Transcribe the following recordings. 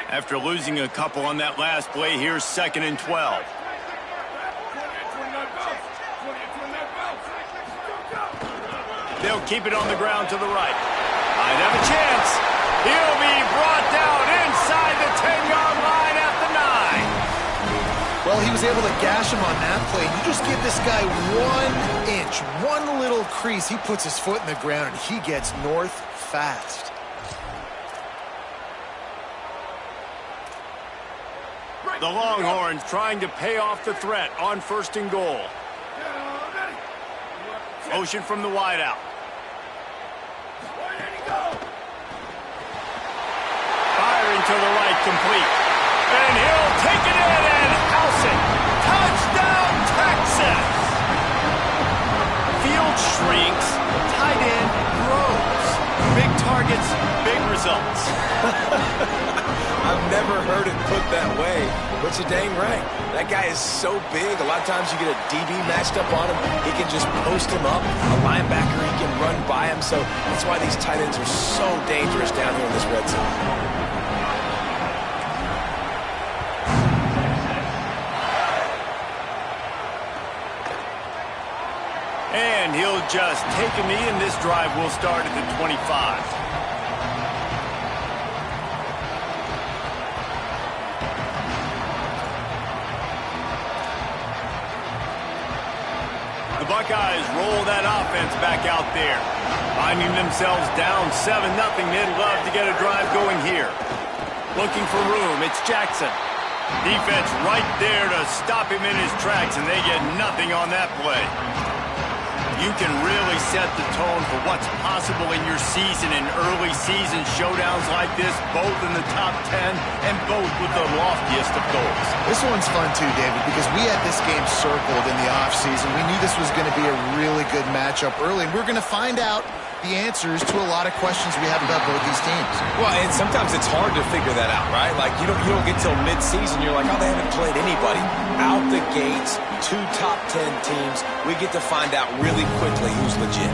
After losing a couple on that last play, here's 2nd and 12. They'll keep it on the ground to the right. Might have a chance. He'll be brought down inside the 10-yard line at the 9. Well, he was able to gash him on that play. You just give this guy 1 inch, one little crease. He puts his foot in the ground, and he gets north fast. The Longhorns trying to pay off the threat on 1st and goal. Motion from the wideout. Firing to the right, complete. And he'll take it in and house it. Touchdown, Texas! Field shrinks, tight end grows. Big targets, big results. I've never heard it put that way, but you're dang right. That guy is so big, a lot of times you get a DB matched up on him. He can just post him up. A linebacker, he can run by him. So that's why these tight ends are so dangerous down here in this red zone. And he'll just take a knee, and this drive will start at the 25. The Buckeyes roll that offense back out there. Finding themselves down 7-0, they'd love to get a drive going here. Looking for room, it's Jackson. Defense right there to stop him in his tracks, and they get nothing on that play. You can really set the tone for what's possible in your season in early season showdowns like this, both in the top 10 and both with the loftiest of goals. This one's fun too, David, because we had this game circled in the offseason. We knew this was going to be a really good matchup early, and we're going to find out the answers to a lot of questions we have about both these teams. Well, and sometimes it's hard to figure that out, right? Like, you don't get till mid-season, you're like, oh, they haven't played anybody. Out the gates, 2 top 10 teams, we get to find out really quickly who's legit.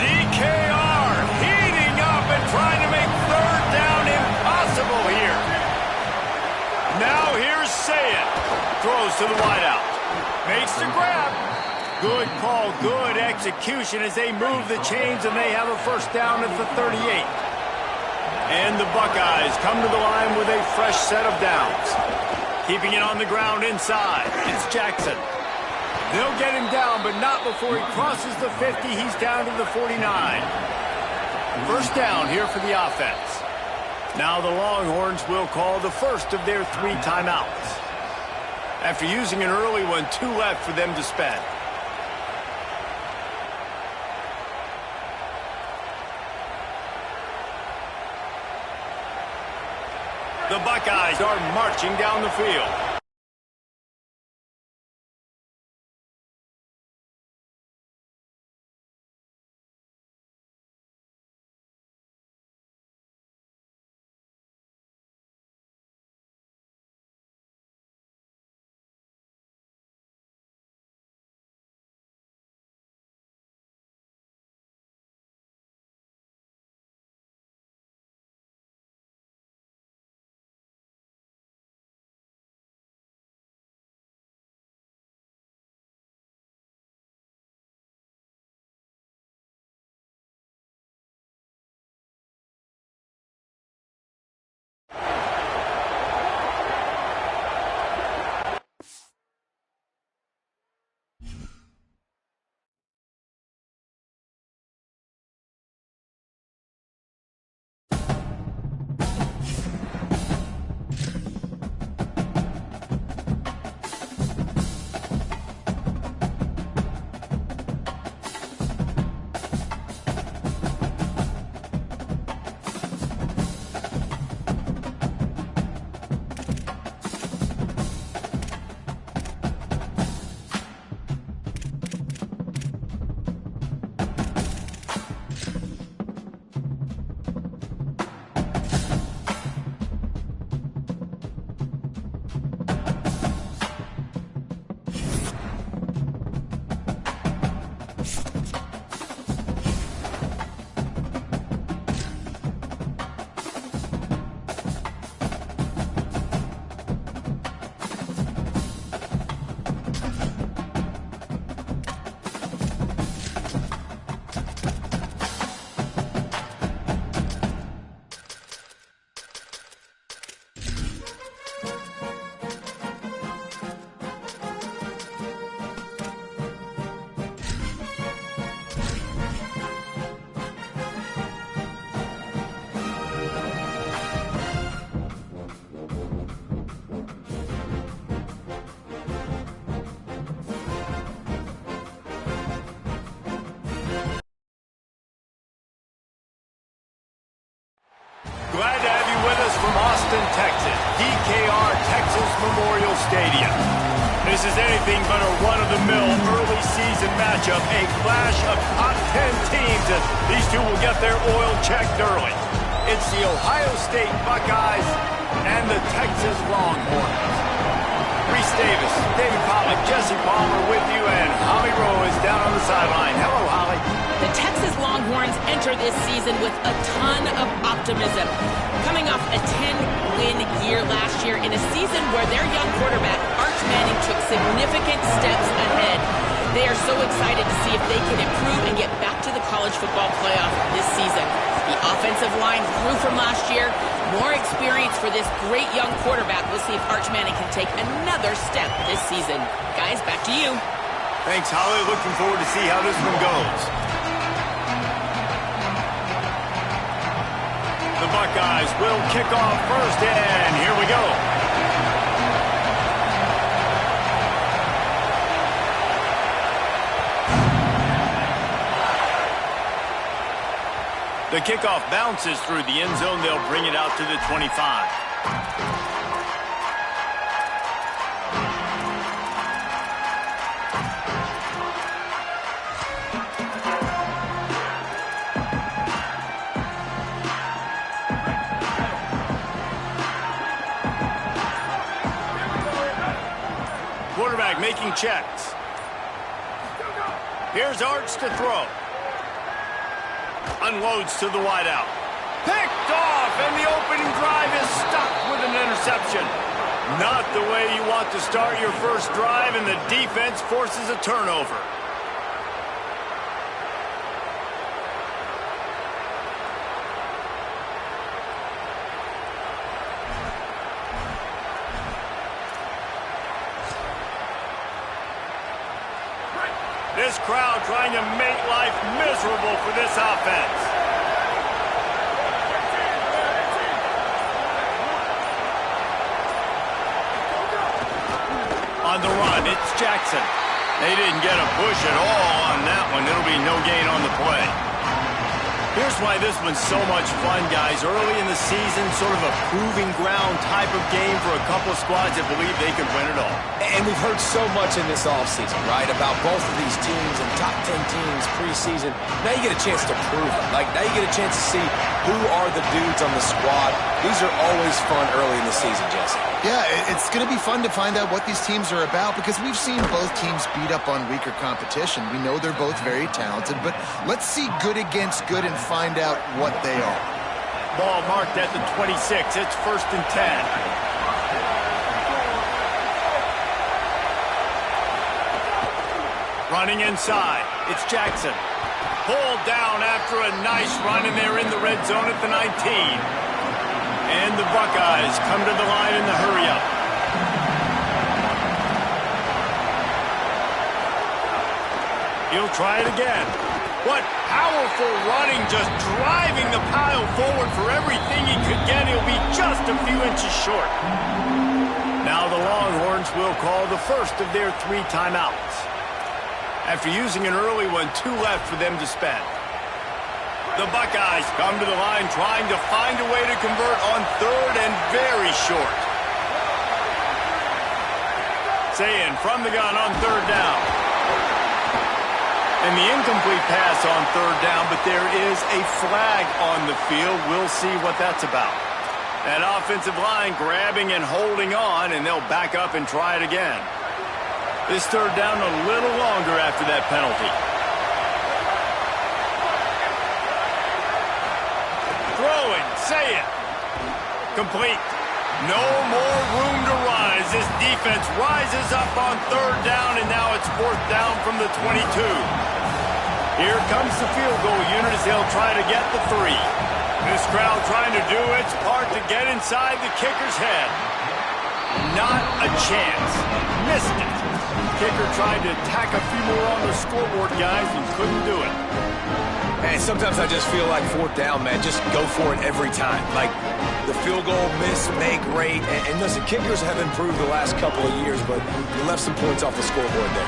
DKR heating up and trying to make 3rd down impossible here. Now here's Sayed. Throws to the wideout. Makes the grab. Good call, good execution as they move the chains, and they have a 1st down at the 38. And the Buckeyes come to the line with a fresh set of downs. Keeping it on the ground inside. It's Jackson. They'll get him down, but not before he crosses the 50. He's down to the 49. 1st down here for the offense. Now the Longhorns will call the first of their 3 timeouts. After using an early one, 2 left for them to spend. The Buckeyes are marching down the field. from Austin, Texas, DKR Texas Memorial Stadium. This is anything but a run-of-the-mill early season matchup, a clash of top 10 teams as these two will get their oil checked early. It's the Ohio State Buckeyes and the Texas Longhorns. Reese Davis, David Pollack, Jesse Palmer with you, and Holly Rowe is down on the sideline. Hello, Holly. The Texas Longhorns enter this season with a ton of optimism. Coming off a 10-win year last year in a season where their young quarterback, Arch Manning, took significant steps ahead. They are so excited to see if they can improve and get back to the college football playoff this season. The offensive line grew from last year. More experience for this great young quarterback. We'll see if Arch Manning can take another step this season. Guys, back to you. Thanks, Holly. Looking forward to see how this one goes. The Buckeyes will kick off first, and here we go. The kickoff bounces through the end zone. They'll bring it out to the 25. Quarterback making checks. Here's Arch to throw. Unloads to the wideout. Picked off, and the opening drive is stuck with an interception. Not the way you want to start your first drive, and the defense forces a turnover. This crowd trying to make life miserable for this offense. On the run, it's Jackson. They didn't get a push at all on that one. It'll be no gain on the play. Here's why this one's so much fun, guys. Early in the season, sort of a proving ground type of game for a couple of squads that believe they could win it all. And we've heard so much in this offseason, right, about both of these teams and top 10 teams preseason. Now you get a chance to prove it. Like, now you get a chance to see who are the dudes on the squad. These are always fun early in the season, Jesse. Yeah, it's going to be fun to find out what these teams are about because we've seen both teams beat up on weaker competition. We know they're both very talented, but let's see good against good and find out what they are. Ball marked at the 26. It's 1st and 10. Running inside. It's Jackson. Pulled down after a nice run, and they're in the red zone at the 19. And the Buckeyes come to the line in the hurry-up. He'll try it again. What powerful running, just driving the pile forward for everything he could get. He'll be just a few inches short. Now the Longhorns will call the first of their 3 timeouts. After using an early one, 2 left for them to spend. The Buckeyes come to the line trying to find a way to convert on 3rd and very short. Sayin from the gun on 3rd down. And the incomplete pass on 3rd down, but there is a flag on the field. We'll see what that's about. That offensive line grabbing and holding on, and they'll back up and try it again. This 3rd down a little longer after that penalty. Throwing, say it. Complete. No more room to rise. This defense rises up on 3rd down, and now it's 4th down from the 22. Here comes the field goal unit as they'll try to get the 3. This crowd trying to do its part to get inside the kicker's head. Not a chance. Missed it. Kicker tried to tack a few more on the scoreboard, guys, and couldn't do it. And sometimes I just feel like 4th down, man, just go for it every time. Like, the field goal, miss, make, great. And listen, kickers have improved the last couple of years, but you left some points off the scoreboard there.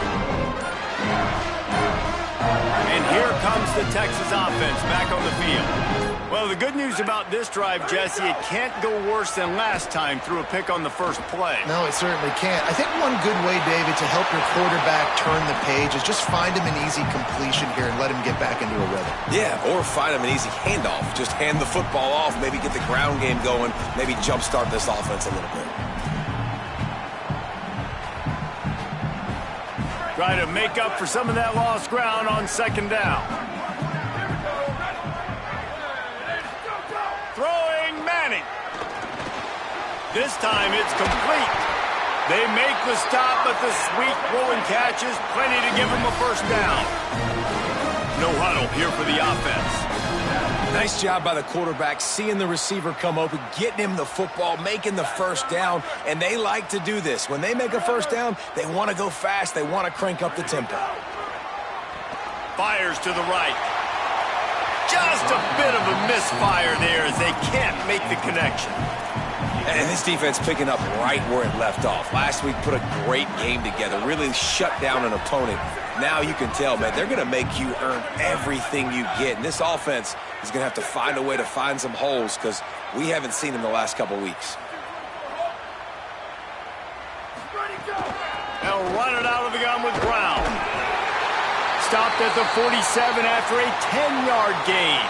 And here comes the Texas offense back on the field. Well, the good news about this drive, Jesse, it can't go worse than last time through a pick on the first play. No, it certainly can't. I think one good way, David, to help your quarterback turn the page is just find him an easy completion here and let him get back into a rhythm. Yeah, or find him an easy handoff. Just hand the football off, maybe get the ground game going, maybe jumpstart this offense a little bit. Try to make up for some of that lost ground on second down. Throwing Manning. This time it's complete. They make the stop, but the sweet throwing catch is plenty to give them a first down. No huddle here for the offense. Nice job by the quarterback, seeing the receiver come open, getting him the football, making the first down, and they like to do this. When they make a first down, they want to go fast. They want to crank up the tempo. Fires to the right. Just a bit of a misfire there as they can't make the connection. And this defense picking up right where it left off. Last week put a great game together, really shut down an opponent. Now you can tell, man, they're going to make you earn everything you get. And this offense is going to have to find a way to find some holes because we haven't seen them the last couple weeks. They'll run it out of the gun with Brown. Stopped at the 47 after a 10-yard gain.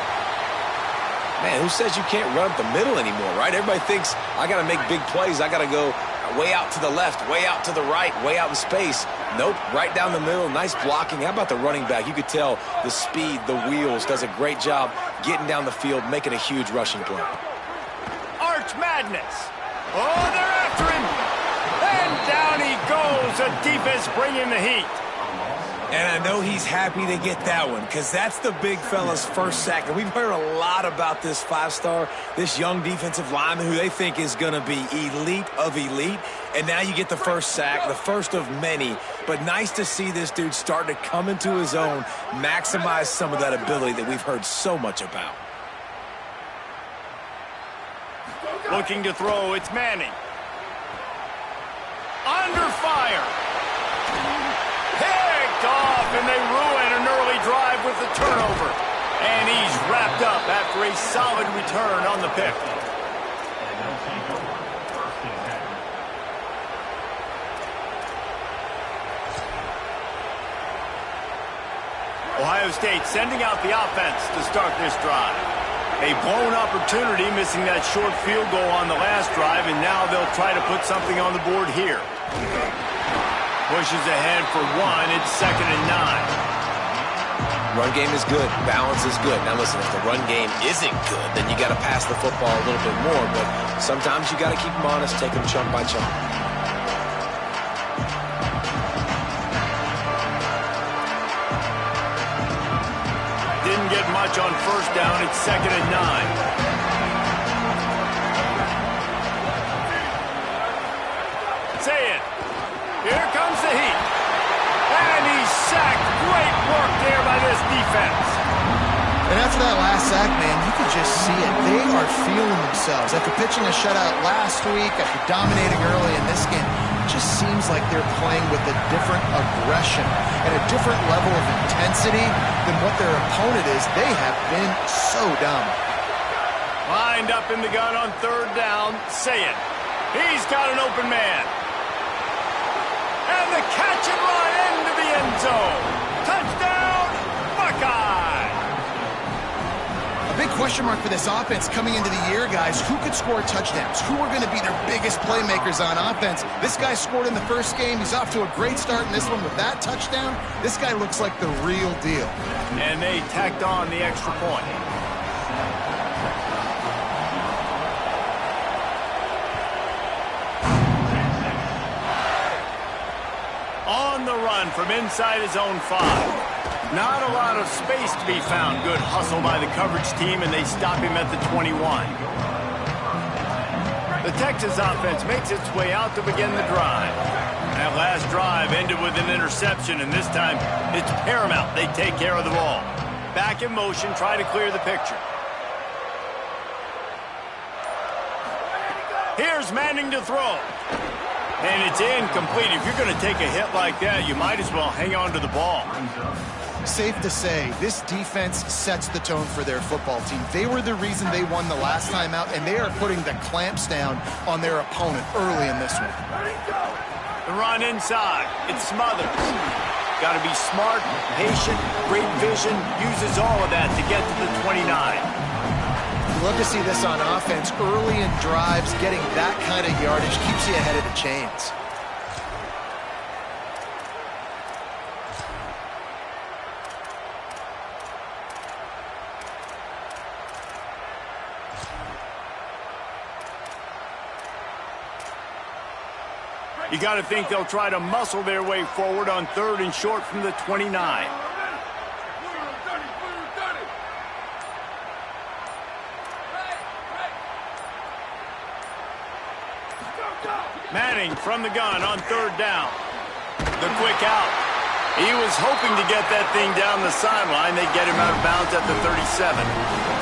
Man, who says you can't run up the middle anymore, right? Everybody thinks, I got to make big plays. I got to go way out to the left, way out to the right, way out in space. Nope, right down the middle. Nice blocking. How about the running back? You could tell the speed, the wheels, does a great job getting down the field, making a huge rushing play. Arch Madness. Oh, they're after him. And down he goes. The defense bringing the heat. And I know he's happy to get that one because that's the big fella's first sack. And we've heard a lot about this five-star, this young defensive lineman who they think is going to be elite of elite. And now you get the first sack, the first of many. But nice to see this dude start to come into his own, maximize some of that ability that we've heard so much about. Looking to throw, it's Manning. Under fire. Picked off, and they ruin an early drive with the turnover. And he's wrapped up after a solid return on the pick. Ohio State sending out the offense to start this drive. A blown opportunity, missing that short field goal on the last drive, and now they'll try to put something on the board here. Pushes ahead for one. It's 2nd and 9. Run game is good. Balance is good. Now listen, if the run game isn't good, then you got to pass the football a little bit more. But sometimes you got to keep them honest, take them chunk by chunk. Didn't get much on first down. It's 2nd and 9. Say it. Here comes the heat. And he's sacked. Great work there by this defense. And after that last sack, man, you could just see it. They are feeling themselves. After pitching a shutout last week, after dominating early in this game, it just seems like they're playing with a different aggression and a different level of intensity than what their opponent is. They have been so dominant. Lined up in the gun on 3rd down. Say it. He's got an open man. And the catch and run into the end zone. Touchdown, Buckeye! A big question mark for this offense coming into the year, guys. Who could score touchdowns? Who are going to be their biggest playmakers on offense? This guy scored in the first game. He's off to a great start in this one with that touchdown. This guy looks like the real deal. And they tacked on the extra point. On the run from inside his own 5. Not a lot of space to be found. Good hustle by the coverage team, and they stop him at the 21. The Texas offense makes its way out to begin the drive. That last drive ended with an interception, and this time it's paramount they take care of the ball. Back in motion, try to clear the picture. Here's Manning to throw. And it's incomplete. If you're going to take a hit like that, you might as well hang on to the ball. Safe to say, this defense sets the tone for their football team. They were the reason they won the last time out, and they are putting the clamps down on their opponent early in this one. The run inside. It's Smothers. Got to be smart, patient, great vision, uses all of that to get to the 29. Love to see this on offense. Early in drives, getting that kind of yardage keeps you ahead of the chains. You got to think they'll try to muscle their way forward on 3rd and short from the 29. Manning from the gun on 3rd down. The quick out. He was hoping to get that thing down the sideline. They get him out of bounds at the 37.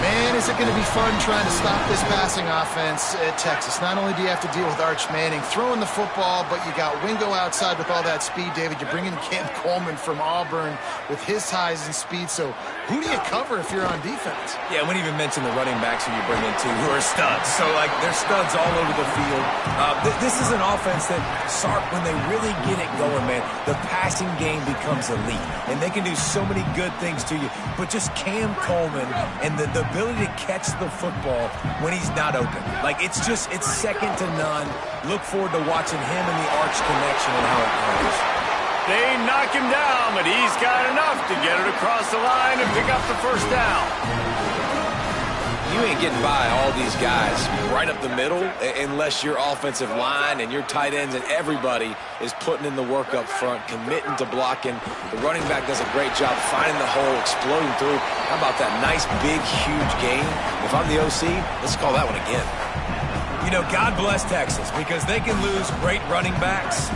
Man, is it going to be fun trying to stop this passing offense at Texas. Not only do you have to deal with Arch Manning throwing the football, but you got Wingo outside with all that speed, David. You bring in Cam Coleman from Auburn with his highs and speed. So who do you cover if you're on defense? Yeah, I wouldn't even mention the running backs who you bring in, too, who are studs. So, like, they're studs all over the field. This is an offense that, Sark, when they really get it going, man, the passing game becomes elite. And they can do so many good things to you. But just Cam Coleman and the ability to catch the football when he's not open. Like, it's second to none. Look forward to watching him and the Arch connection and how it goes. They knock him down, but he's got enough to get it across the line and pick up the 1st down. You ain't getting by all these guys right up the middle unless your offensive line and your tight ends and everybody is putting in the work up front, committing to blocking. The running back does a great job finding the hole, exploding through. How about that nice, big, huge gain? If I'm the OC, let's call that one again. You know, God bless Texas because they can lose great running backs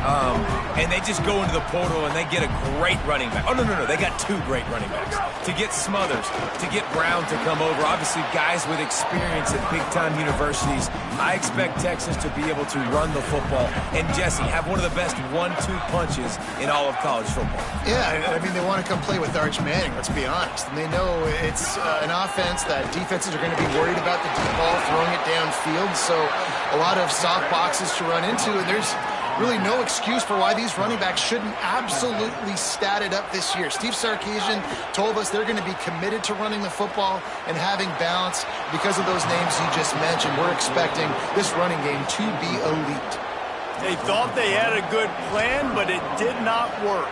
and they just go into the portal and they get a great running back. Oh, no. They got 2 great running backs. To get Smothers, to get Brown to come over, obviously guys with experience at big-time universities. I expect Texas to be able to run the football and, Jesse, have one of the best 1-2 punches in all of college football. Yeah, I mean, they want to come play with Arch Manning, let's be honest. And they know it's an offense that defenses are going to be worried about the deep ball, throwing it downfield. So a lot of soft boxes to run into, and there's really no excuse for why these running backs shouldn't absolutely stat it up this year. Steve Sarkisian told us they're going to be committed to running the football and having balance. Because of those names you just mentioned, we're expecting this running game to be elite. They thought they had a good plan, but it did not work.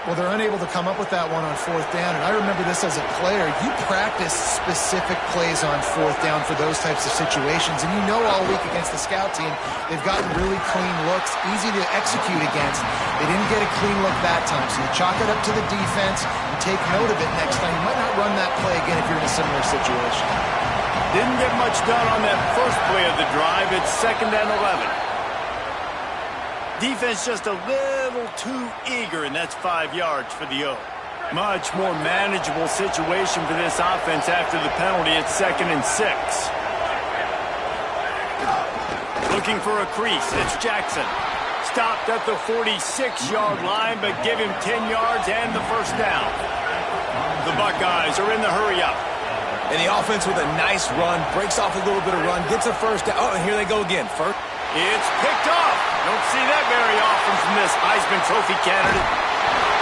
Well, they're unable to come up with that one on 4th down, and I remember this as a player. You practice specific plays on 4th down for those types of situations, and you know all week against the scout team, they've gotten really clean looks, easy to execute against. They didn't get a clean look that time, so you chalk it up to the defense and take note of it next time. You might not run that play again if you're in a similar situation. Didn't get much done on that first play of the drive. It's 2nd and 11. Defense just a little too eager, and that's 5 yards for the O. Much more manageable situation for this offense after the penalty. It's 2nd and 6. Looking for a crease. It's Jackson. Stopped at the 46-yard line, but give him 10 yards and the 1st down. The Buckeyes are in the hurry-up. And the offense with a nice run, breaks off a little bit of run, gets a 1st down. Oh, and here they go again. First. It's picked off. Don't see that very often from this Heisman Trophy candidate.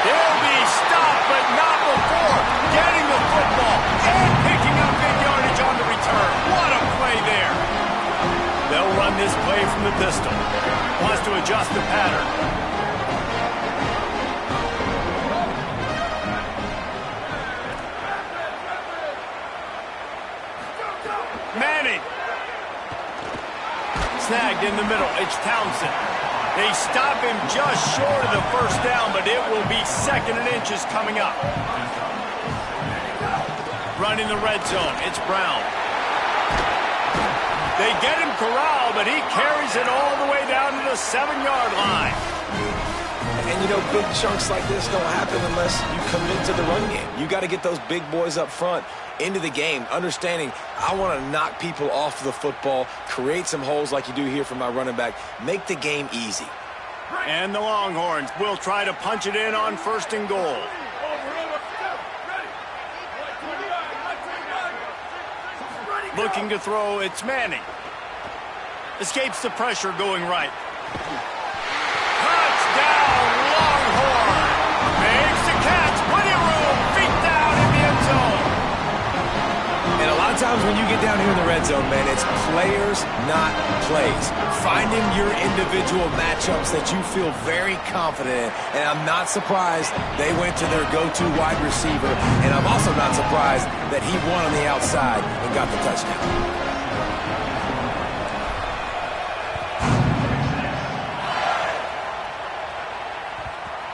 He'll be stopped, but not before getting the football and picking up big yardage on the return. What a play there. They'll run this play from the pistol. Wants to adjust the pattern. Manning. Snagged in the middle. It's Townsend. They stop him just short of the 1st down, but it will be 2nd and inches coming up. Running the red zone. It's Brown. They get him corralled, but he carries it all the way down to the 7-yard line. And, you know, big chunks like this don't happen unless you commit to the run game. You got to get those big boys up front into the game, understanding I want to knock people off the football, create some holes like you do here for my running back, make the game easy. And the Longhorns will try to punch it in on 1st and goal. Looking to throw, it's Manning. Escapes the pressure going right. Touchdown, Longhorn. Makes the catch, plenty of room, feet down in the end zone. And a lot of times when you get down here in the red zone, man, it's players, not plays. Finding your individual matchups that you feel very confident in. And I'm not surprised they went to their go-to wide receiver. And I'm also not surprised that he won on the outside and got the touchdown.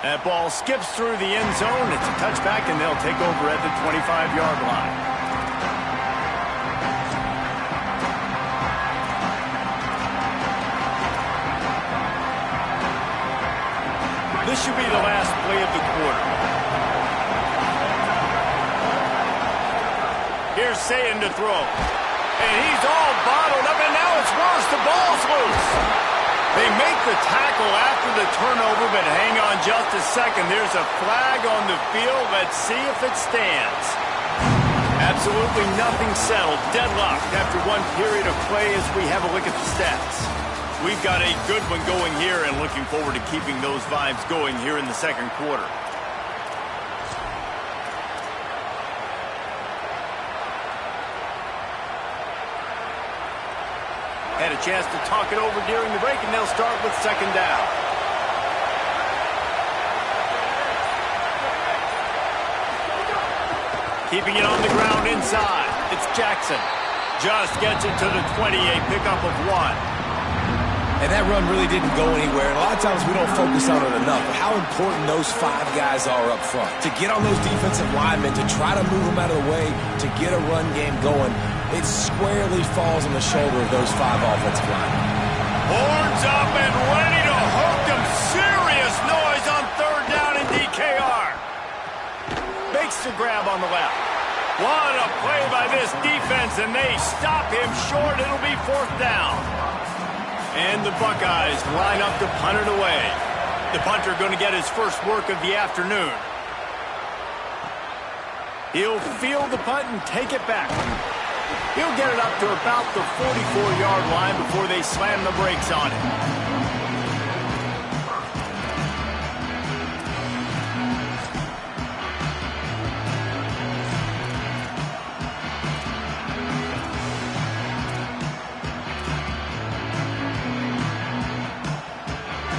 That ball skips through the end zone. It's a touchback, and they'll take over at the 25-yard line. This should be the last play of the quarter. Here's Sayin to throw. And he's all bottled up, and now it's worse. The ball's loose. They make the tackle after the turnover, but hang on just a second. There's a flag on the field. Let's see if it stands. Absolutely nothing settled. Deadlocked after one period of play as we have a look at the stats. We've got a good one going here and looking forward to keeping those vibes going here in the second quarter. Had a chance to talk it over during the break, and they'll start with second down. Keeping it on the ground inside. It's Jackson. Just gets it to the 20, a pickup of 1. And that run really didn't go anywhere. And a lot of times we don't focus on it enough. But how important those 5 guys are up front. To get on those defensive linemen, to try to move them out of the way, to get a run game going, it squarely falls on the shoulder of those 5 offensive linemen. Horns up and ready to hook them. Serious noise on third down in DKR. Makes the grab on the left. What a play by this defense, and they stop him short. It'll be fourth down. And the Buckeyes line up to punt it away. The punter going to get his first work of the afternoon. He'll field the punt and take it back. He'll get it up to about the 44-yard line before they slam the brakes on it.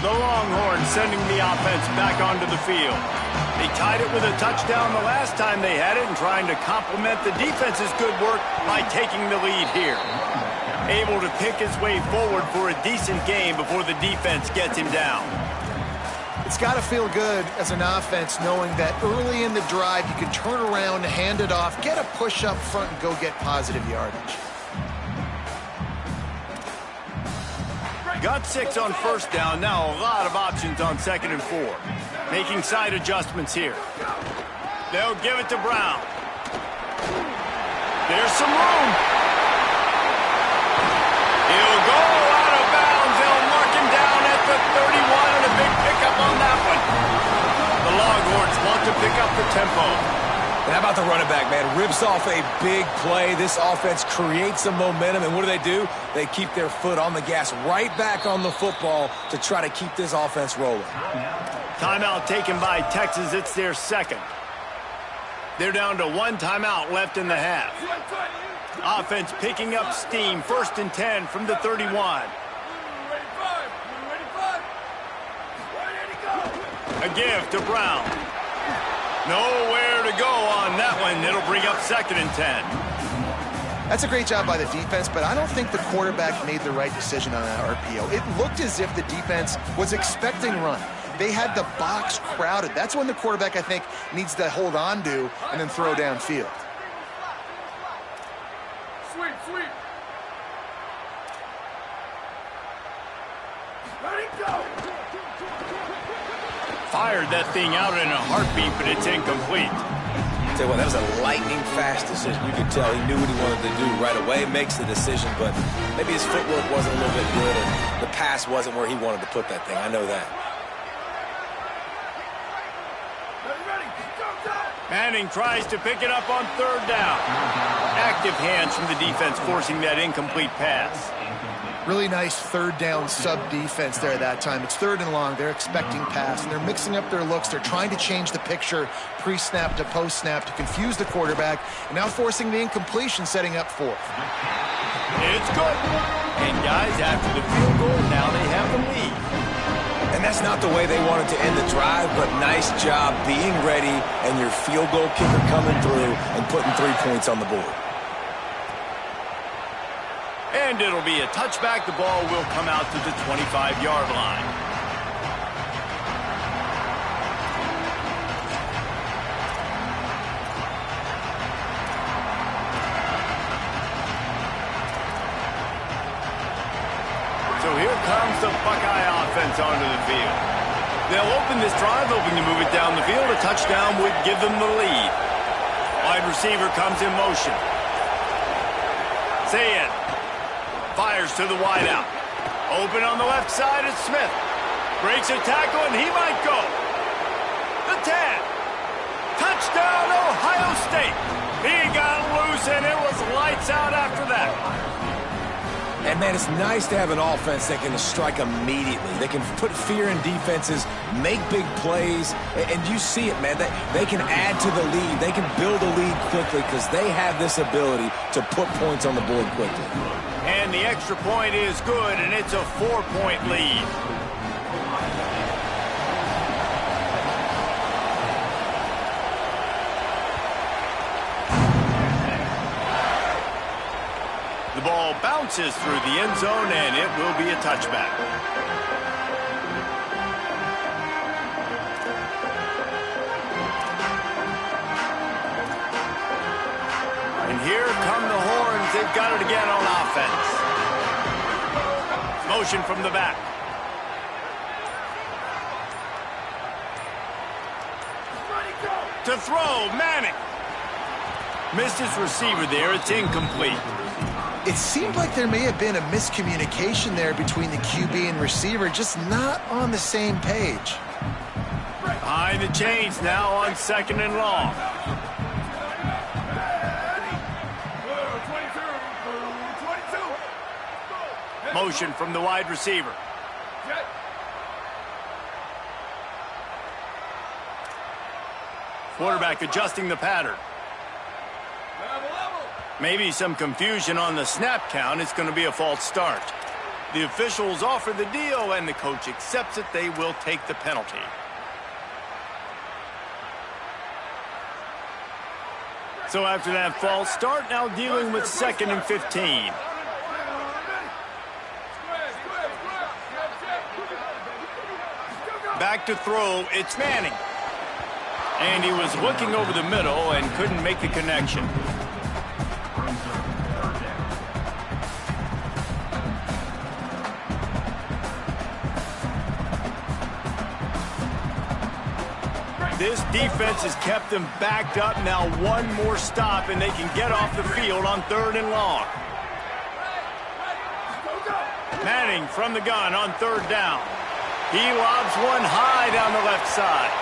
The Longhorns sending the offense back onto the field. They tied it with a touchdown the last time they had it and trying to complement the defense's good work by taking the lead here. Able to pick his way forward for a decent game before the defense gets him down. It's got to feel good as an offense knowing that early in the drive you can turn around, hand it off, get a push up front, and go get positive yardage. Got 6 on first down. Now a lot of options on second and 4. Making side adjustments here. They'll give it to Brown. There's some room. He'll go out of bounds. They'll mark him down at the 31 and a big pickup on that one. The Longhorns want to pick up the tempo. And how about the running back, man? Rips off a big play. This offense creates some momentum, and what do? They keep their foot on the gas right back on the football to try to keep this offense rolling. Timeout taken by Texas. It's their second. They're down to 1 timeout left in the half. Offense picking up steam. 1st and 10 from the 31. A give to Brown. Nowhere to go on that one. It'll bring up 2nd and 10. That's a great job by the defense, but I don't think the quarterback made the right decision on that RPO. It looked as if the defense was expecting run. They had the box crowded. That's when the quarterback, I think, needs to hold on to and then throw downfield. Sweep. Let it go. Fired that thing out in a heartbeat, but it's incomplete. Tell you what, that was a lightning-fast decision. You could tell he knew what he wanted to do right away, makes the decision, but maybe his footwork wasn't a little bit good, and the pass wasn't where he wanted to put that thing. I know that. Manning tries to pick it up on third down. Active hands from the defense forcing that incomplete pass. Really nice third down sub-defense there that time. It's third and long. They're expecting pass, and they're mixing up their looks. They're trying to change the picture pre-snap to post-snap to confuse the quarterback, and now forcing the incompletion, setting up fourth. It's good. And guys, after the field goal, now they have the lead. And that's not the way they wanted to end the drive, but nice job being ready and your field goal kicker coming through and putting 3 points on the board. And it'll be a touchback. The ball will come out to the 25-yard line. So here comes the Buckeye offense onto the field. They'll open this drive, hoping to move it down the field. A touchdown would give them the lead. Wide receiver comes in motion. Say it. Fires to the wideout. Open on the left side is Smith. Breaks a tackle, and he might go. The 10. Touchdown, Ohio State. He got loose, and it was lights out after that. And, man, it's nice to have an offense that can strike immediately. They can put fear in defenses, make big plays, and you see it, man. They can add to the lead. They can build a lead quickly because they have this ability to put points on the board quickly. And the extra point is good, and it's a 4-point lead. The ball bounces through the end zone, and it will be a touchback. And here come the horns. They've got it again on offense. Motion from the back. To throw, Manning. Missed his receiver there. It's incomplete. It seemed like there may have been a miscommunication there between the QB and receiver, just not on the same page. Behind the chains now on second and long. Motion from the wide receiver. Quarterback adjusting the pattern. Maybe some confusion on the snap count. It's going to be a false start. The officials offer the deal, and the coach accepts it. They will take the penalty. So after that false start, now dealing with 2nd and 15. Back to throw, it's Manning. And he was looking over the middle and couldn't make the connection. This defense has kept them backed up. Now one more stop, and they can get off the field on 3rd and long. Manning from the gun on 3rd down. He lobs one high down the left side.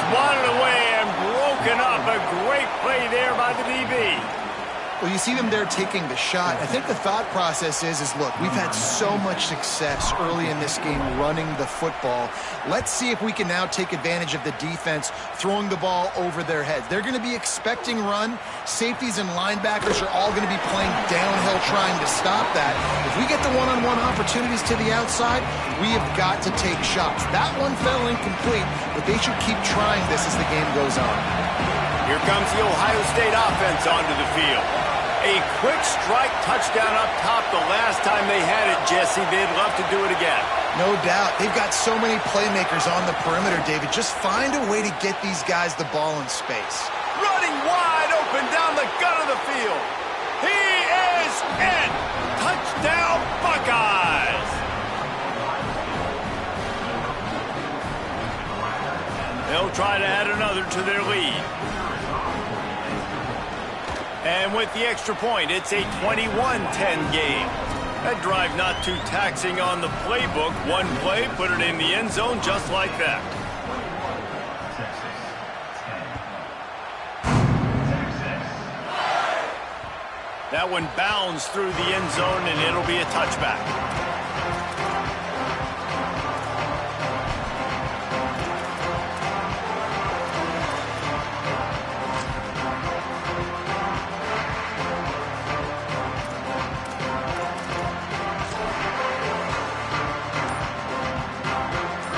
Swatted away and broken up. A great play there by the DB. Well, you see them there taking the shot. I think the thought process is look, we've had so much success early in this game running the football. Let's see if we can now take advantage of the defense throwing the ball over their heads. They're going to be expecting run. Safeties and linebackers are all going to be playing downhill trying to stop that. If we get the one-on-one opportunities to the outside, we have got to take shots. That one fell incomplete, but they should keep trying this as the game goes on. Here comes the Ohio State offense onto the field. A quick strike touchdown up top. The last time they had it, Jesse, they'd love to do it again. No doubt. They've got so many playmakers on the perimeter, David. Just find a way to get these guys the ball in space. Running wide open down the gut of the field. He is in. Touchdown, Buckeyes. They'll try to add another to their lead. And with the extra point, it's a 21-10 game. That drive not too taxing on the playbook. One play, put it in the end zone just like that. That one bounds through the end zone, and it'll be a touchback.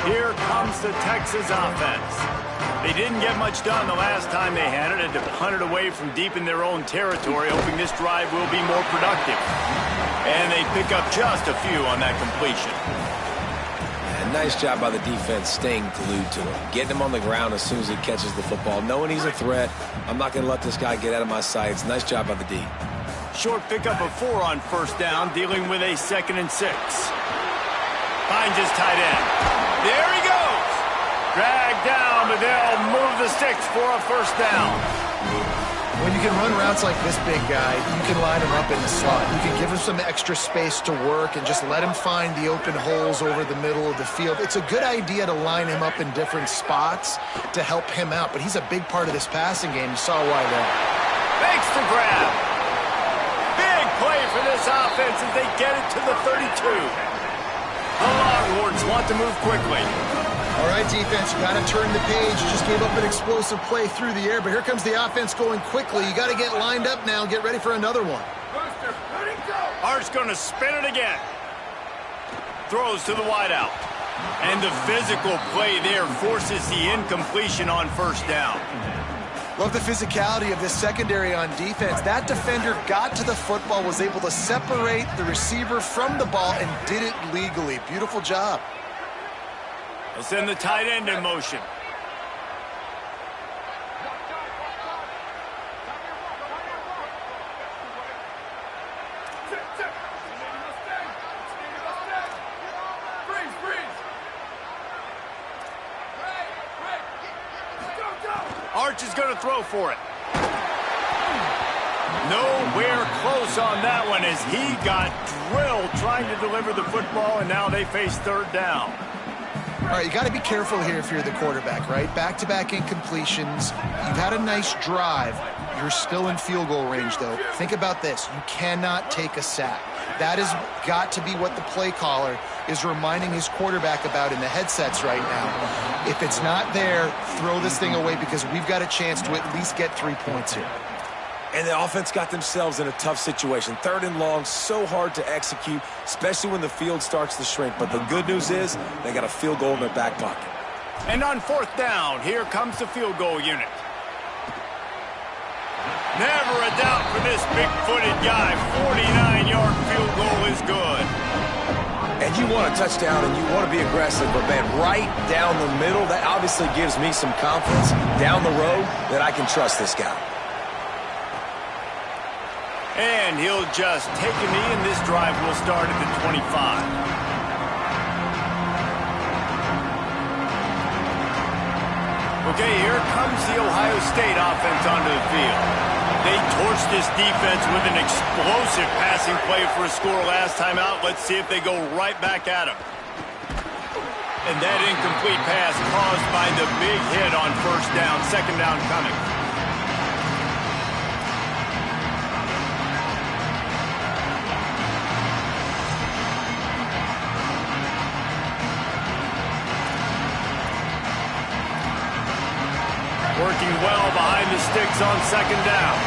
Here comes the Texas offense. They didn't get much done the last time they had it. Had to punt it away from deep in their own territory, hoping this drive will be more productive. And they pick up just a few on that completion. And nice job by the defense staying glued to him. Getting him on the ground as soon as he catches the football. Knowing he's a threat, I'm not going to let this guy get out of my sights. Nice job by the D. Short pickup of 4 on first down, dealing with a 2nd and 6. Finds his tight end. There he goes. Dragged down, but they'll move the sticks for a first down. When you can run routes like this big guy, you can line him up in the slot. You can give him some extra space to work and just let him find the open holes over the middle of the field. It's a good idea to line him up in different spots to help him out, but he's a big part of this passing game. You saw why there. Makes the grab. Big play for this offense as they get it to the 32. The Longhorns want to move quickly. All right, defense, you got to turn the page. You just gave up an explosive play through the air, but here comes the offense going quickly. You got to get lined up now and get ready for another one. Booster, ready, go! Art's going to spin it again. Throws to the wideout. And the physical play there forces the incompletion on first down. Love the physicality of this secondary on defense. That defender got to the football, was able to separate the receiver from the ball, and did it legally. Beautiful job. They'll send the tight end in motion. Freeze, freeze! Go, go! Arch is going to throw for it. Nowhere close on that one as he got drilled trying to deliver the football, and now they face third down. All right, you got to be careful here if you're the quarterback, right? Back-to-back incompletions. You've had a nice drive. You're still in field goal range, though. Think about this. You cannot take a sack. That has got to be what the play caller is reminding his quarterback about in the headsets right now. If it's not there, throw this thing away because we've got a chance to at least get 3 points here. And the offense got themselves in a tough situation. 3rd and long, so hard to execute, especially when the field starts to shrink. But the good news is they got a field goal in their back pocket. And on 4th down, here comes the field goal unit. Never a doubt for this big-footed guy. 49-yard field goal is good. And you want a touchdown and you want to be aggressive, but man, right down the middle, that obviously gives me some confidence down the road that I can trust this guy. And he'll just take a knee, and this drive will start at the 25. Okay, here comes the Ohio State offense onto the field. They torched this defense with an explosive passing play for a score last time out. Let's see if they go right back at him. And that incomplete pass caused by the big hit on first down. 2nd down coming. Working well behind the sticks on 2nd down.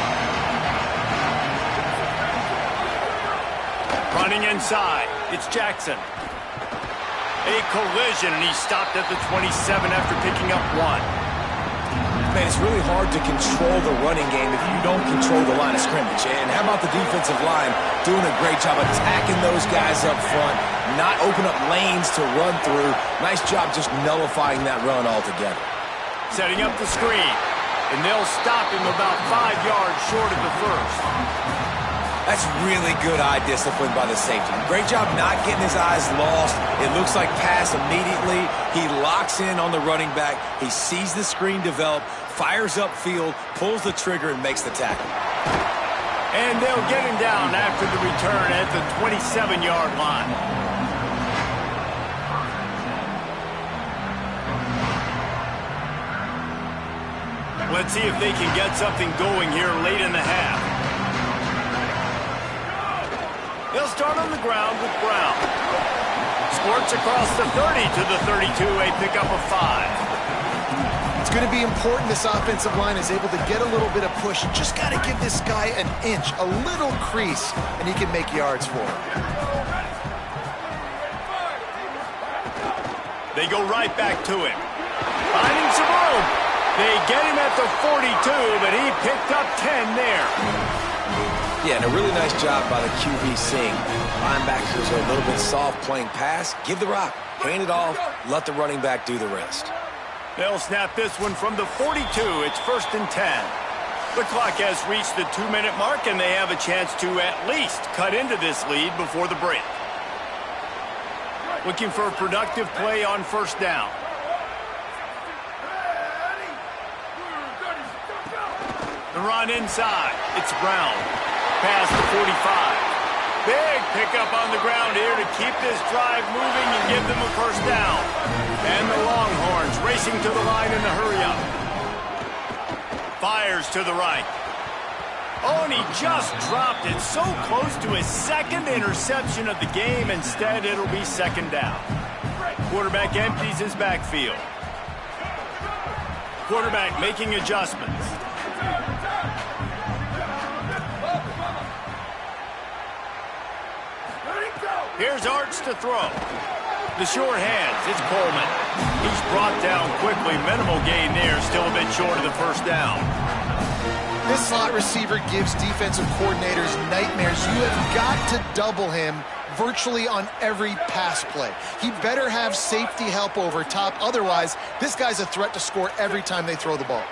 Running inside, it's Jackson. A collision, and he stopped at the 27 after picking up 1. Man, it's really hard to control the running game if you don't control the line of scrimmage. And how about the defensive line doing a great job attacking those guys up front, not open up lanes to run through. Nice job just nullifying that run altogether. Setting up the screen, and they'll stop him about 5 yards short of the first. That's really good eye discipline by the safety. Great job not getting his eyes lost. It looks like pass immediately. He locks in on the running back. He sees the screen develop, fires upfield, pulls the trigger, and makes the tackle. And they'll get him down after the return at the 27-yard line. Let's see if they can get something going here late in the half. They'll start on the ground with Brown. Squirts across the 30 to the 32, a pickup of 5. It's going to be important this offensive line is able to get a little bit of push. Just got to give this guy an inch, a little crease, and he can make yards for him. They go right back to him. Finding some room. They get him at the 42, but he picked up 10 there. Yeah, and a really nice job by the QB seeing linebackers are a little bit soft playing pass. Give the rock, hand it off, let the running back do the rest. They'll snap this one from the 42. It's 1st and 10. The clock has reached the 2-minute mark, and they have a chance to at least cut into this lead before the break. Looking for a productive play on 1st down. The run inside. It's Brown. Past the 45. Big pickup on the ground here to keep this drive moving and give them a 1st down. And the Longhorns racing to the line in the hurry-up. Fires to the right. Oh, and he just dropped it. So close to his 2nd interception of the game. Instead, it'll be 2nd down. Quarterback empties his backfield. Quarterback making adjustments. Here's Arts to throw. The short hands, it's Coleman. He's brought down quickly. Minimal gain there, still a bit short of the 1st down. This slot receiver gives defensive coordinators nightmares. You have got to double him virtually on every pass play. He better have safety help over top. Otherwise, this guy's a threat to score every time they throw the ball.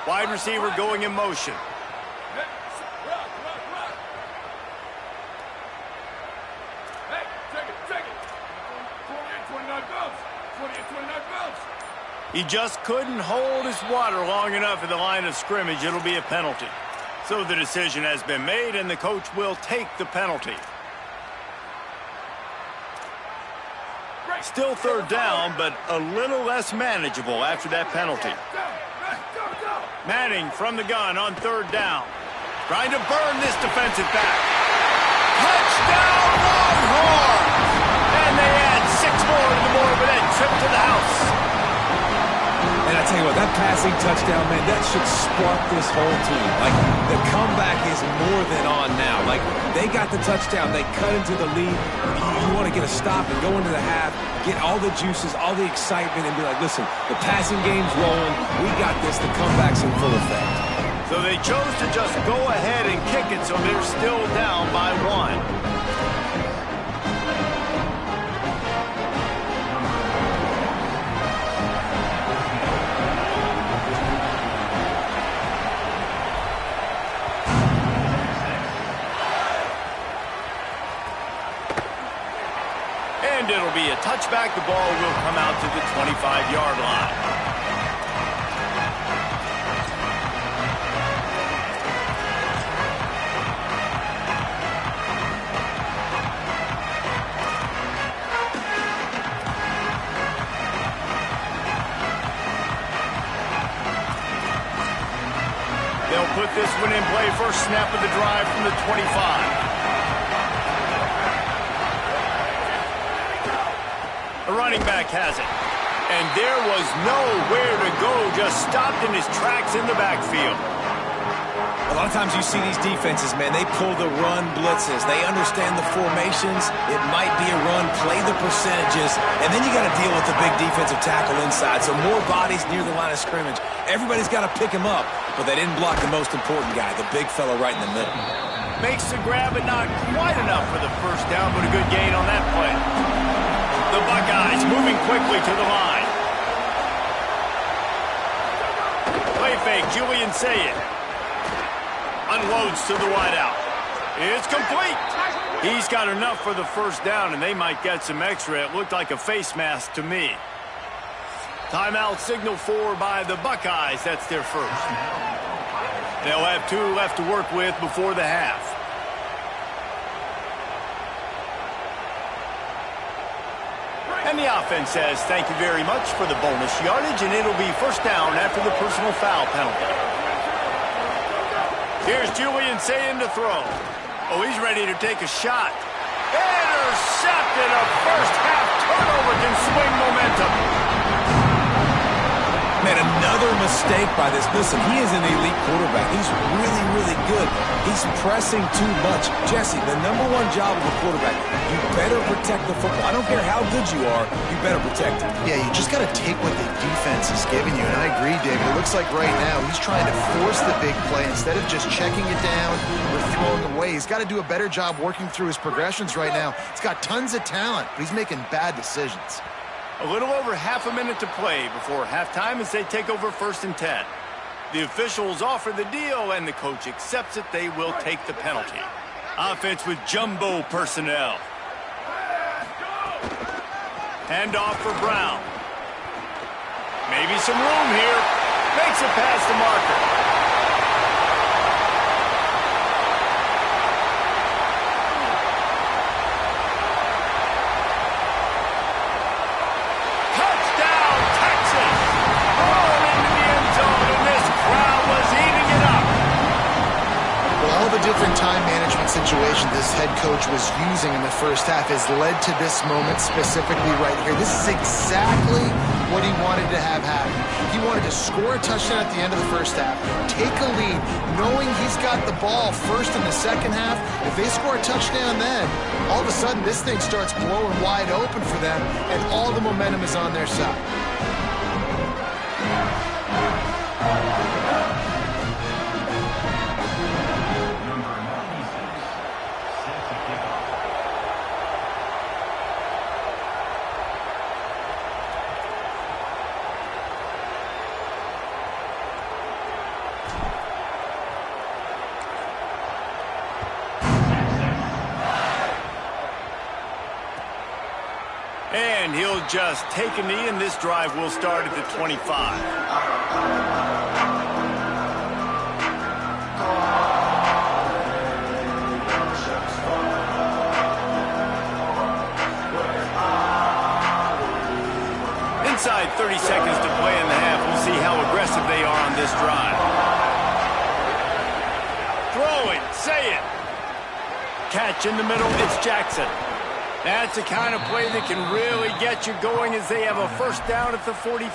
Wide receiver going in motion. He just couldn't hold his water long enough at the line of scrimmage. It'll be a penalty. So the decision has been made, and the coach will take the penalty. Still 3rd down, but a little less manageable after that penalty. Manning from the gun on 3rd down. Trying to burn this defensive back. Touchdown, Longhorns! And they add 6 more to the board with that trip to the house. And I tell you what, that passing touchdown, man, that should spark this whole team. Like, the comeback is more than on now. Like, they got the touchdown. They cut into the lead. You want to get a stop and go into the half, get all the juices, all the excitement, and be like, listen, the passing game's rolling. We got this. The comeback's in full effect. So they chose to just go ahead and kick it, so they're still down by 1. And it'll be a touchback. The ball will come out to the 25-yard line. They'll put this one in play. First snap of the drive from the 25. The running back has it. And there was nowhere to go, just stopped in his tracks in the backfield. A lot of times you see these defenses, man, they pull the run blitzes. They understand the formations. It might be a run, play the percentages, and then you got to deal with the big defensive tackle inside. So more bodies near the line of scrimmage. Everybody's got to pick him up, but they didn't block the most important guy, the big fella right in the middle. Makes the grab, but not quite enough for the 1st down, but a good gain on that play. The Buckeyes moving quickly to the line. Play fake, Julian Sayed. Unloads to the wideout. It's complete. He's got enough for the 1st down, and they might get some extra. It looked like a face mask to me. Timeout signal for by the Buckeyes. That's their 1st. They'll have 2 left to work with before the half. And the offense says thank you very much for the bonus yardage, and it'll be first down after the personal foul penalty. Here's Julian saying to throw. Oh, he's ready to take a shot. Intercepted. A first-half turnover can swing momentum. Man, another mistake by this. Listen, he is an elite quarterback. He's really, really good. He's pressing too much. Jesse, the number one job of a quarterback, you better protect the football. I don't care how good you are, you better protect it. Yeah, you just got to take what the defense is giving you. And I agree, David. It looks like right now he's trying to force the big play instead of just checking it down or throwing away. He's got to do a better job working through his progressions right now. He's got tons of talent, but he's making bad decisions. A little over half a minute to play before halftime as they take over 1st and 10. The officials offer the deal, and the coach accepts it. They will take the penalty. Offense with jumbo personnel. Hand off for Brown. Maybe some room here. Makes it past the marker. Different time management situation this head coach was using in the first half has led to this moment specifically right here. This is exactly what he wanted to have happen. He wanted to score a touchdown at the end of the first half, take a lead, knowing he's got the ball first in the second half. If they score a touchdown then, all of a sudden this thing starts blowing wide open for them, and all the momentum is on their side. And he'll just take a knee, and this drive will start at the 25. Inside 30 seconds to play in the half. We'll see how aggressive they are on this drive. Throwing, say it. Catch in the middle, it's Jackson. That's the kind of play that can really get you going as they have a first down at the 43.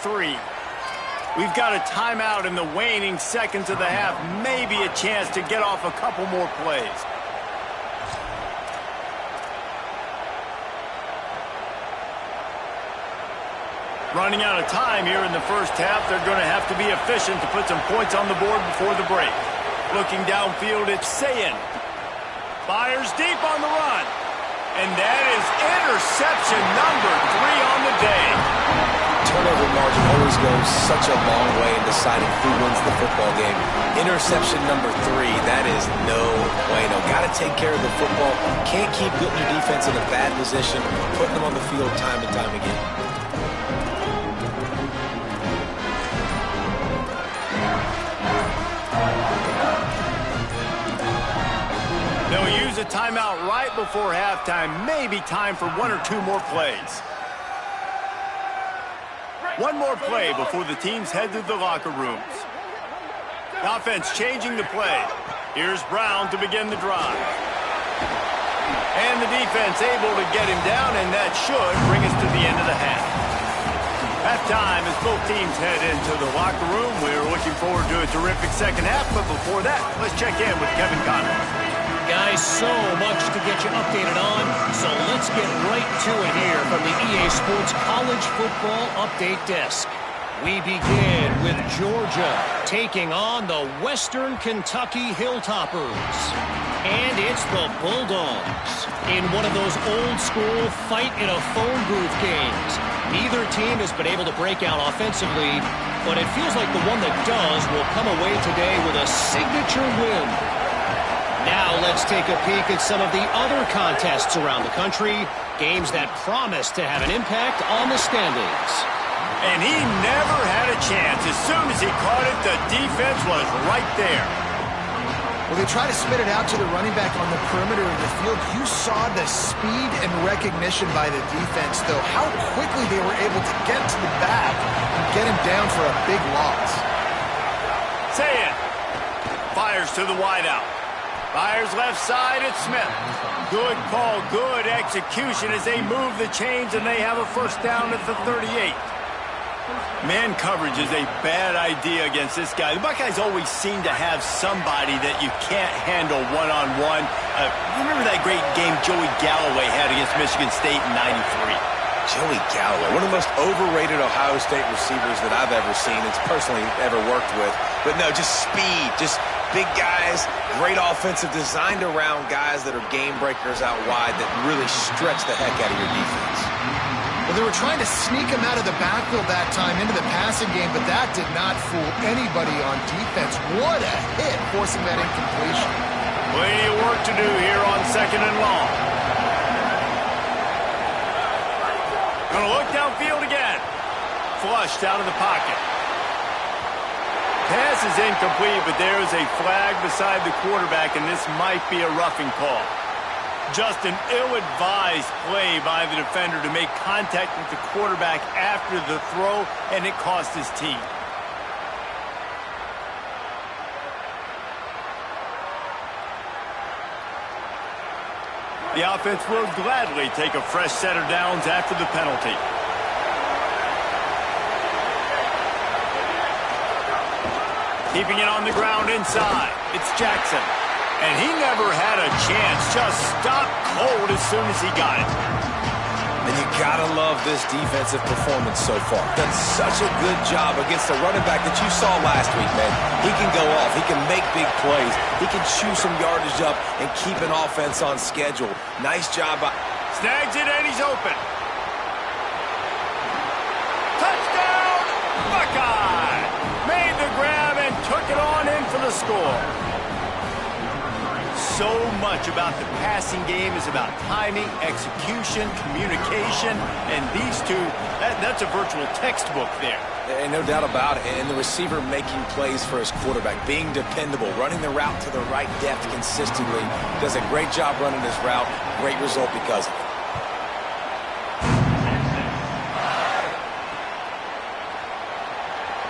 We've got a timeout in the waning seconds of the half. Maybe a chance to get off a couple more plays. Running out of time here in the first half. They're going to have to be efficient to put some points on the board before the break. Looking downfield, it's Sayin. Fires deep on the run. And that is interception number 3 on the day. Turnover margin always goes such a long way in deciding who wins the football game. Interception number 3, that is no bueno. Got to take care of the football. Can't keep putting your defense in a bad position, putting them on the field time and time again. They'll use a timeout right before halftime. Maybe time for 1 or 2 more plays. One more play before the teams head to the locker rooms. The offense changing the play. Here's Brown to begin the drive. And the defense able to get him down, and that should bring us to the end of the half. Halftime as both teams head into the locker room. We're looking forward to a terrific second half, but before that, let's check in with Kevin Conley. Guys, so much to get you updated on, so let's get right to it here from the EA Sports College Football Update Desk. We begin with Georgia taking on the Western Kentucky Hilltoppers. And it's the Bulldogs in one of those old-school fight-in-a-phone booth games. Neither team has been able to break out offensively, but it feels like the one that does will come away today with a signature win. Now let's take a peek at some of the other contests around the country, games that promise to have an impact on the standings. And he never had a chance. As soon as he caught it, the defense was right there. Well, they try to spit it out to the running back on the perimeter of the field. You saw the speed and recognition by the defense, though, how quickly they were able to get to the back and get him down for a big loss. Say it. Fires to the wideout. Fires left side at Smith. Good call, good execution as they move the chains and they have a first down at the 38. Man coverage is a bad idea against this guy. The Buckeyes always seem to have somebody that you can't handle one-on-one. Remember that great game Joey Galloway had against Michigan State in '93? Joey Galloway, one of the most overrated Ohio State receivers that I've ever seen. It's personally ever worked with. But no, just speed, just big guys, great offensive designed around guys that are game breakers out wide that really stretch the heck out of your defense. Well, they were trying to sneak him out of the backfield that time into the passing game, but that did not fool anybody on defense. What a hit, forcing that incompletion. Plenty of work to do here on 2nd and long. Gonna look downfield again. Flushed out of the pocket. Pass is incomplete, but there is a flag beside the quarterback, and this might be a roughing call. Just an ill-advised play by the defender to make contact with the quarterback after the throw, and it cost his team. The offense will gladly take a fresh set of downs after the penalty. Keeping it on the ground inside. It's Jackson. And he never had a chance. Just stopped cold as soon as he got it. And you gotta love this defensive performance so far. Done such a good job against the running back that you saw last week, man. He can go off. He can make big plays. He can chew some yardage up and keep an offense on schedule. Nice job. Snags it and he's open. Touchdown, Buckeye! Made the grab and took it on in for the score. So much about the passing game is about timing, execution, communication, and these two, that's a virtual textbook there. And no doubt about it. And the receiver making plays for his quarterback, being dependable, running the route to the right depth consistently. Does a great job running his route. Great result because of it.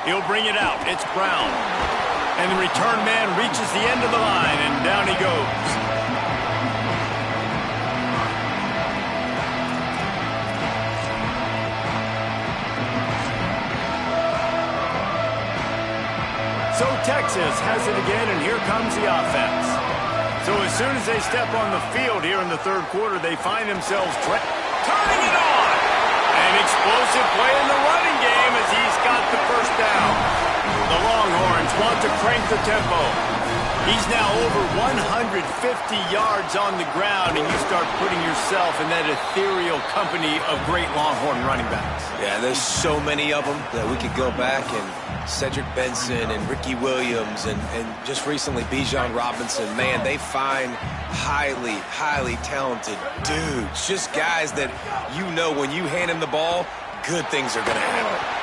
He'll bring it out. It's Brown. And the return man reaches the end of the line, and down he goes. So Texas has it again, and here comes the offense. So as soon as they step on the field here in the third quarter, they find themselves turning it on. An explosive play in the running game as he's got the first down. The Longhorns want to crank the tempo. He's now over 150 yards on the ground, and you start putting yourself in that ethereal company of great Longhorn running backs. Yeah, there's so many of them that we could go back, and Cedric Benson and Ricky Williams and just recently Bijan Robinson. Man, they find highly, highly talented dudes. Just guys that you know when you hand them the ball, good things are going to happen.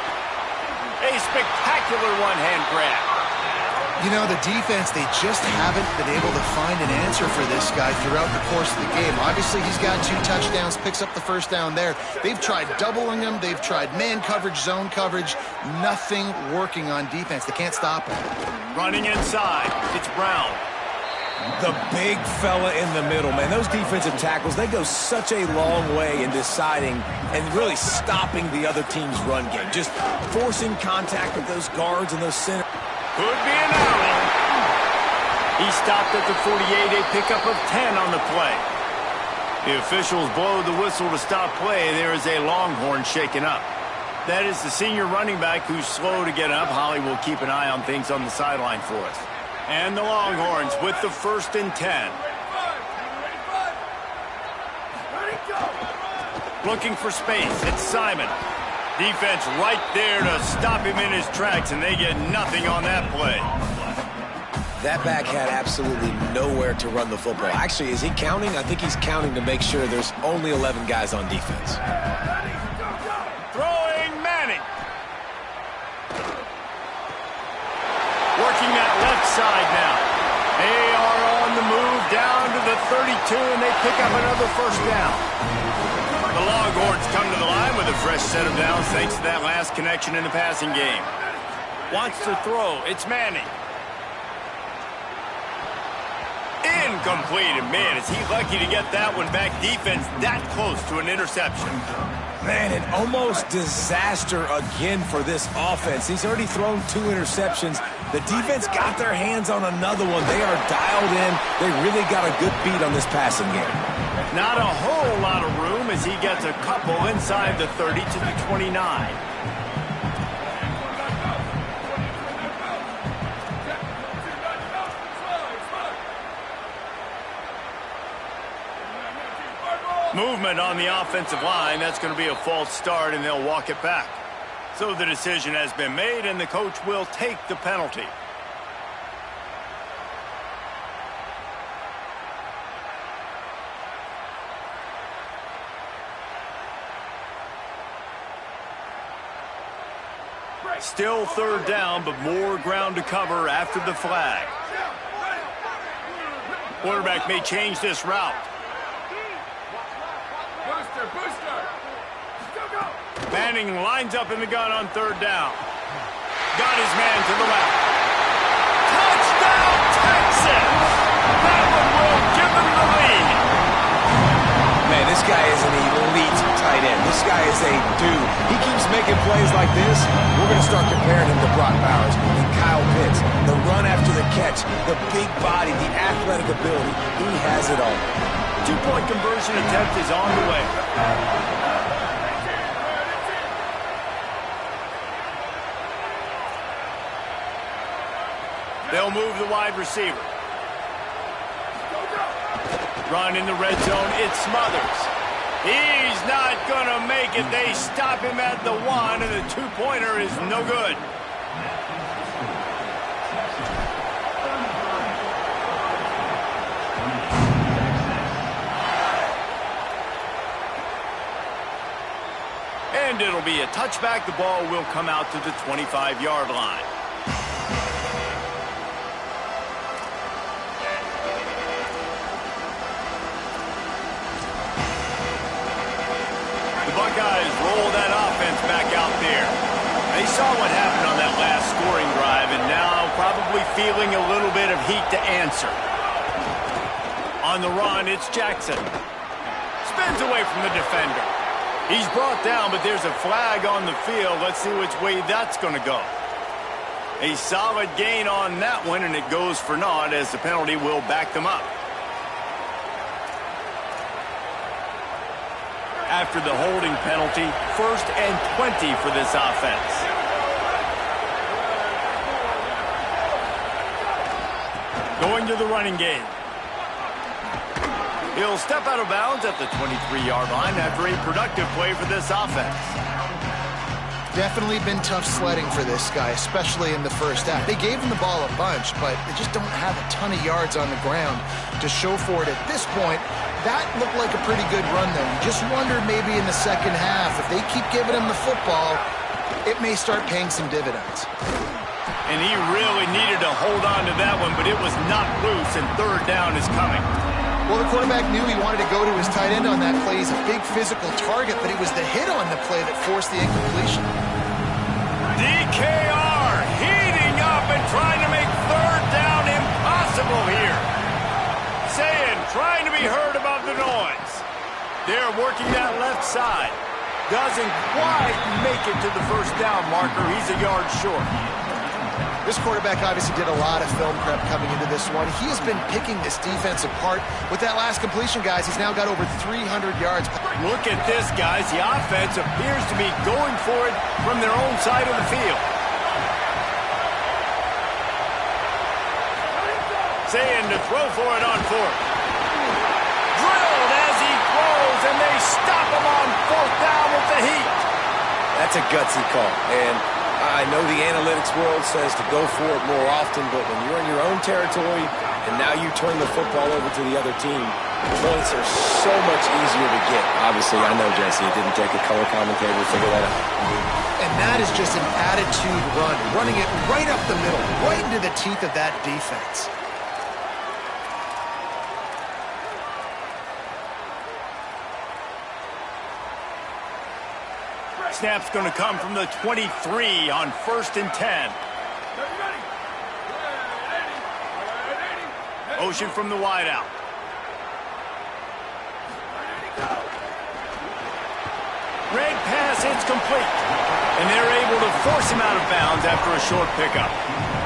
A spectacular one-hand grab. You know, the defense, they just haven't been able to find an answer for this guy throughout the course of the game. Obviously, he's got 2 touchdowns, picks up the first down there. They've tried doubling him. They've tried man coverage, zone coverage. Nothing working on defense. They can't stop him. Running inside. It's Brown. The big fella in the middle, man. Those defensive tackles, they go such a long way in deciding and really stopping the other team's run game. Just forcing contact with those guards and those centers. Could be an arrow. He stopped at the 48, a pickup of 10 on the play. The officials blow the whistle to stop play. There is a Longhorn shaken up. That is the senior running back who's slow to get up. Holly will keep an eye on things on the sideline for us. And the Longhorns with the 1st and 10. Looking for space. It's Simon. Defense right there to stop him in his tracks, and they get nothing on that play. That back had absolutely nowhere to run the football. Actually, is he counting? I think he's counting to make sure there's only 11 guys on defense. Throwing Manning. Working that left side now. They are on the move down to the 32, and they pick up another first down. The Longhorns come to the line with a fresh set of downs thanks to that last connection in the passing game. Wants to throw. It's Manning. Incomplete. And man, is he lucky to get that one back. Defense that close to an interception. Man, an almost disaster again for this offense. He's already thrown 2 interceptions. The defense got their hands on another one. They are dialed in. They really got a good beat on this passing game. Not a whole lot of room as he gets a couple inside the 30 to the 29. Movement on the offensive line. That's going to be a false start, and they'll walk it back. So the decision has been made, and the coach will take the penalty. Still third down, but more ground to cover after the flag. Quarterback may change this route. Manning lines up in the gun on third down. Got his man to the left. Touchdown, Texas! That one will give them the lead. Man, this guy is an elite tight end. This guy is a dude. He keeps making plays like this. We're going to start comparing him to Brock Bowers and Kyle Pitts. The run after the catch, the big body, the athletic ability. He has it all. 2-point conversion attempt is on the way. They'll move the wide receiver. Run in the red zone. It's Smothers. He's not going to make it. They stop him at the 1, and the 2-pointer is no good. And it'll be a touchback. The ball will come out to the 25-yard line. Buckeyes roll that offense back out there. They saw what happened on that last scoring drive, and now probably feeling a little bit of heat to answer. On the run, it's Jackson. Spins away from the defender. He's brought down, but there's a flag on the field. Let's see which way that's going to go. A solid gain on that one, and it goes for naught as the penalty will back them up. After the holding penalty, 1st and 20 for this offense. Going to the running game. He'll step out of bounds at the 23-yard line after a productive play for this offense. Definitely been tough sledding for this guy, especially in the first half. They gave him the ball a bunch, but they just don't have a ton of yards on the ground to show for it at this point. That looked like a pretty good run, though. You just wonder maybe in the second half, if they keep giving him the football, it may start paying some dividends. And he really needed to hold on to that one, but it was not loose, and third down is coming. Well, the quarterback knew he wanted to go to his tight end on that play. He's a big physical target, but it was the hit on the play that forced the incompletion. DKR heating up and trying to make third down impossible here. Saying, trying to be heard above the noise. They're working that left side. Doesn't quite make it to the first down marker. He's a yard short. This quarterback obviously did a lot of film prep coming into this one. He has been picking this defense apart. With that last completion, guys, he's now got over 300 yards. Look at this, guys. The offense appears to be going for it from their own side of the field. Saying to throw for it on 4th. Drilled as he throws, and they stop him on 4th down with the heat. That's a gutsy call, and I know the analytics world says to go for it more often, but when you're in your own territory and now you turn the football over to the other team, points are so much easier to get. Obviously, I know, Jesse, it didn't take a color commentator to figure that out. And that is just an attitude run, running it right up the middle, right into the teeth of that defense. snap's going to come from the 23 on 1st and 10. Motion from the wideout. Red pass, it's complete. And they're able to force him out of bounds after a short pickup.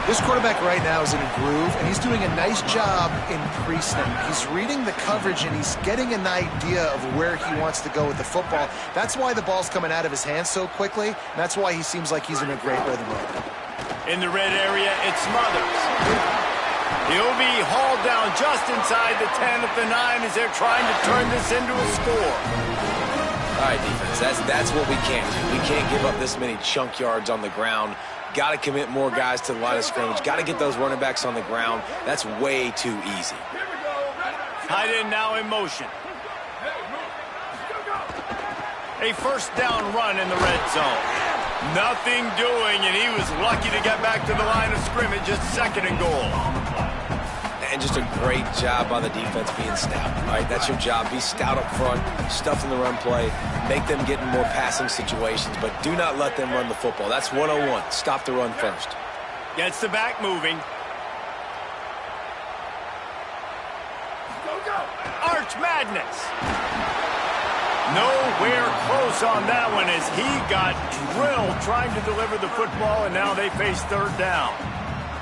This quarterback right now is in a groove, and he's doing a nice job in pre-snap. He's reading the coverage, and he's getting an idea of where he wants to go with the football. That's why the ball's coming out of his hands so quickly, and that's why he seems like he's in a great rhythm right now. In the red area, it's Smothers. He'll be hauled down just inside the 10 at the 9 as they're trying to turn this into a score. All right, defense, that's what we can't do. We can't give up this many chunk yards on the ground. Got to commit more guys to the line of scrimmage. Got to get those running backs on the ground. That's way too easy. Tight end now in motion. A first down run in the red zone. Nothing doing, and he was lucky to get back to the line of scrimmage at 2nd and goal. And just a great job by the defense being stout. All right, that's your job. Be stout up front, stuff in the run play, make them get in more passing situations, but do not let them run the football. That's 101. Stop the run first. Gets the back moving. Arch Madness. Nowhere close on that one as he got drilled trying to deliver the football, and now they face 3rd down.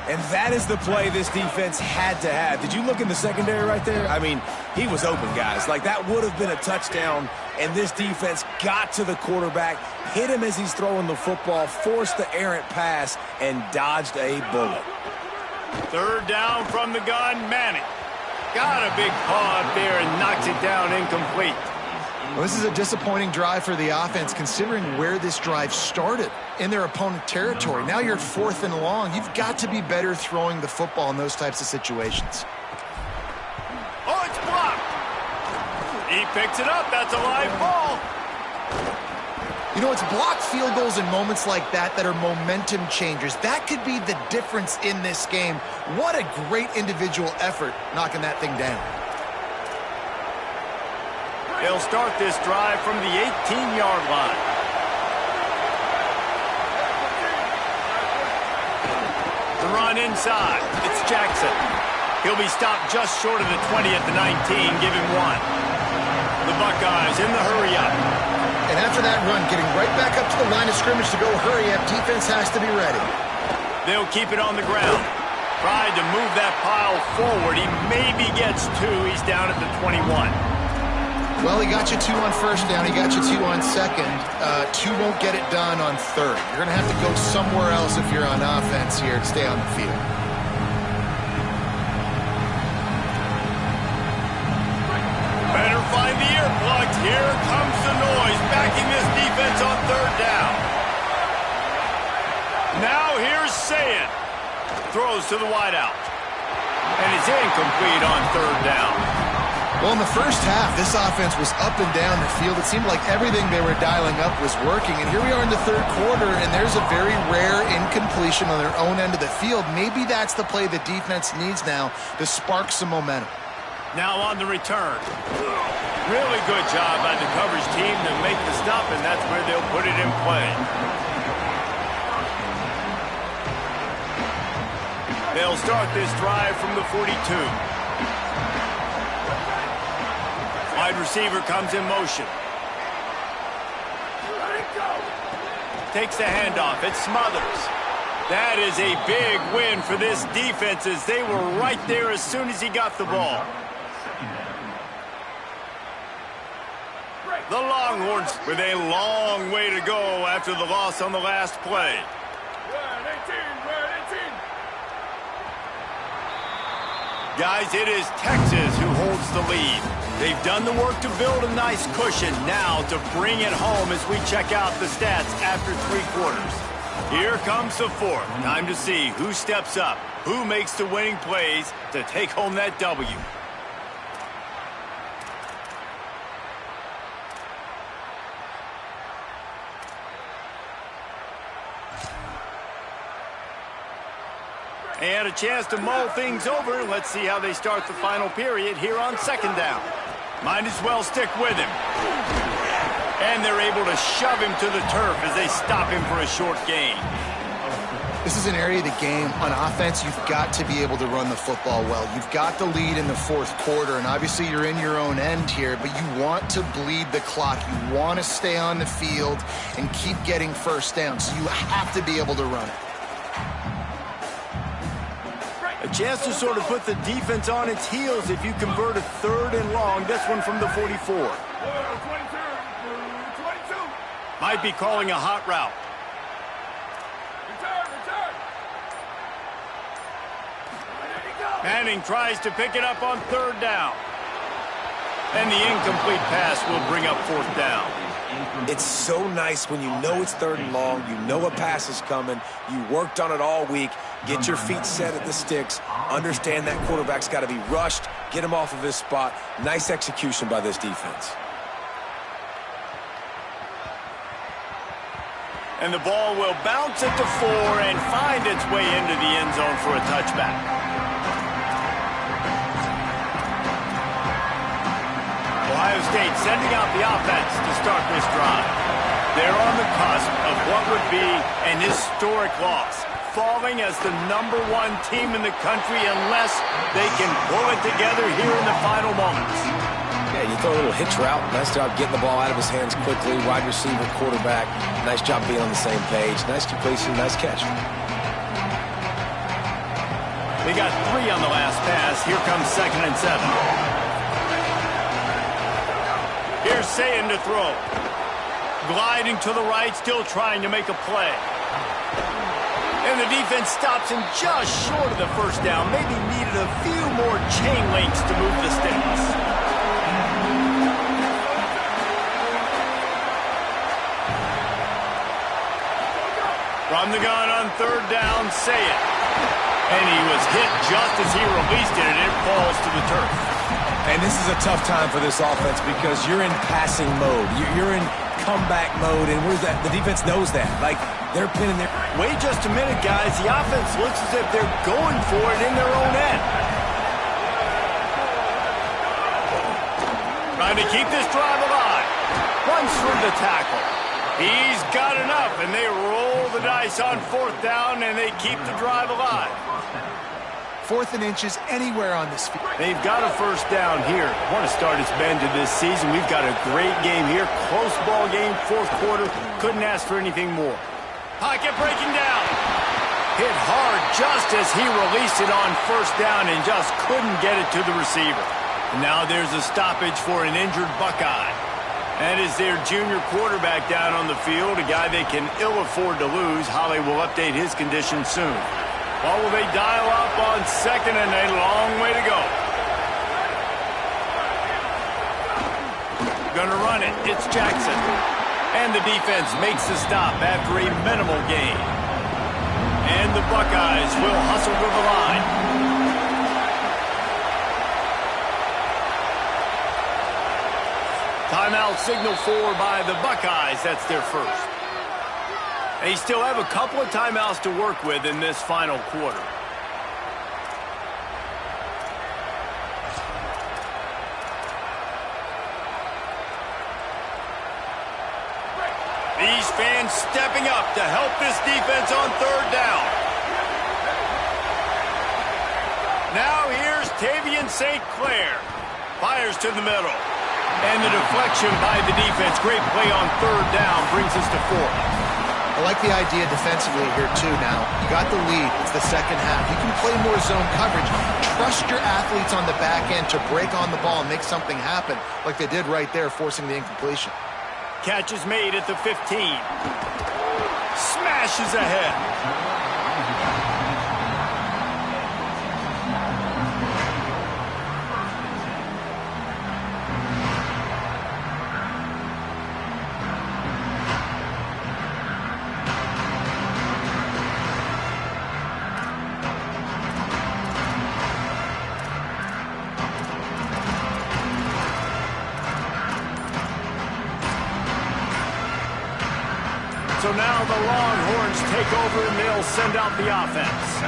And that is the play this defense had to have. Did you look in the secondary right there? I mean, he was open, guys. Like, that would have been a touchdown, and this defense got to the quarterback, hit him as he's throwing the football, forced the errant pass, and dodged a bullet. 3rd down from the gun, Manning. Got a big paw up there and knocks it down incomplete. Well, this is a disappointing drive for the offense, considering where this drive started in their opponent territory. Now you're at 4th and long. You've got to be better throwing the football in those types of situations. Oh, it's blocked. He picks it up. That's a live ball. You know, it's blocked field goals in moments like that that are momentum changers. That could be the difference in this game. What a great individual effort knocking that thing down. They'll start this drive from the 18-yard line. The run inside. It's Jackson. He'll be stopped just short of the 20 at the 19. Give him 1. The Buckeyes in the hurry-up. And after that run, getting right back up to the line of scrimmage to go hurry-up, defense has to be ready. They'll keep it on the ground. Tried to move that pile forward. He maybe gets 2. He's down at the 21. Well, he got you 2 on 1st down. He got you 2 on 2nd. 2 won't get it done on 3rd. You're going to have to go somewhere else if you're on offense here to stay on the field. Better find the earplugs. Here comes the noise, backing this defense on 3rd down. Now here's Sayed. Throws to the wideout. And it's incomplete on 3rd down. Well, in the first half, this offense was up and down the field. It seemed like everything they were dialing up was working. And here we are in the 3rd quarter, and there's a very rare incompletion on their own end of the field. Maybe that's the play the defense needs now to spark some momentum. Now on the return. Really good job by the coverage team to make the stop, and that's where they'll put it in play. They'll start this drive from the 42. Wide receiver comes in motion. Takes the handoff. It's Smothers. That is a big win for this defense as they were right there as soon as he got the ball. The Longhorns with a long way to go after the loss on the last play. Guys, it is Texas who holds the lead. They've done the work to build a nice cushion. Now to bring it home as we check out the stats after 3 quarters. Here comes the 4th. Time to see who steps up, who makes the winning plays to take home that W. And a chance to mull things over. Let's see how they start the final period here on 2nd down. Might as well stick with him. And they're able to shove him to the turf as they stop him for a short gain. This is an area of the game. On offense, you've got to be able to run the football well. You've got the lead in the fourth quarter, and obviously you're in your own end here, but you want to bleed the clock. You want to stay on the field and keep getting first down, so you have to be able to run it. A chance to sort of put the defense on its heels if you convert a 3rd and long. This one from the 44. 22. Might be calling a hot route. Return. There you go. Manning tries to pick it up on 3rd down. And the incomplete pass will bring up 4th down. It's so nice when you know it's 3rd and long, you know a pass is coming, you worked on it all week, get your feet set at the sticks, understand that quarterback's got to be rushed, get him off of his spot. Nice execution by this defense. And the ball will bounce it to 4 and find its way into the end zone for a touchback. Ohio State sending out the offense to start this drive. They're on the cusp of what would be an historic loss, falling as the #1 team in the country unless they can pull it together here in the final moments. Yeah, you throw a little hitch route. Nice job getting the ball out of his hands quickly. Wide receiver, quarterback. Nice job being on the same page. Nice completion, nice catch. They got 3 on the last pass. Here comes 2nd and 7. Here's Sayin to throw. Gliding to the right, still trying to make a play. And the defense stops him just short of the 1st down. Maybe needed a few more chain links to move the sticks. From the gun on 3rd down, Sayin. And he was hit just as he released it, and it falls to the turf. And this is a tough time for this offense because you're in passing mode. You're in comeback mode, and the defense knows that. Like, they're pinning their... Wait just a minute, guys. The offense looks as if they're going for it in their own end. Trying to keep this drive alive. Runs through the tackle. He's got enough, and they roll the dice on 4th down, and they keep the drive alive. 4th and inches anywhere on this field. They've got a 1st down here. Want to start its bend to this season. We've got a great game here. Close ball game, 4th quarter. Couldn't ask for anything more. Pocket breaking down. Hit hard just as he released it on 1st down and just couldn't get it to the receiver. And now there's a stoppage for an injured Buckeye. That is their junior quarterback down on the field, a guy they can ill afford to lose. Holly will update his condition soon. What will they dial up on 2nd and a long way to go? Gonna run it. It's Jackson. And the defense makes the stop after a minimal gain. And the Buckeyes will hustle to the line. Timeout signal for by the Buckeyes. That's their 1st. They still have a couple of timeouts to work with in this final quarter. These fans stepping up to help this defense on 3rd down. Now here's Tavian St. Clair. Fires to the middle. And the deflection by the defense. Great play on 3rd down brings us to 4th. I like the idea defensively here, too, now. You got the lead. It's the 2nd half. You can play more zone coverage. Trust your athletes on the back end to break on the ball and make something happen, like they did right there, forcing the incompletion. Catch is made at the 15. Smashes ahead. So now the Longhorns take over and they'll send out the offense.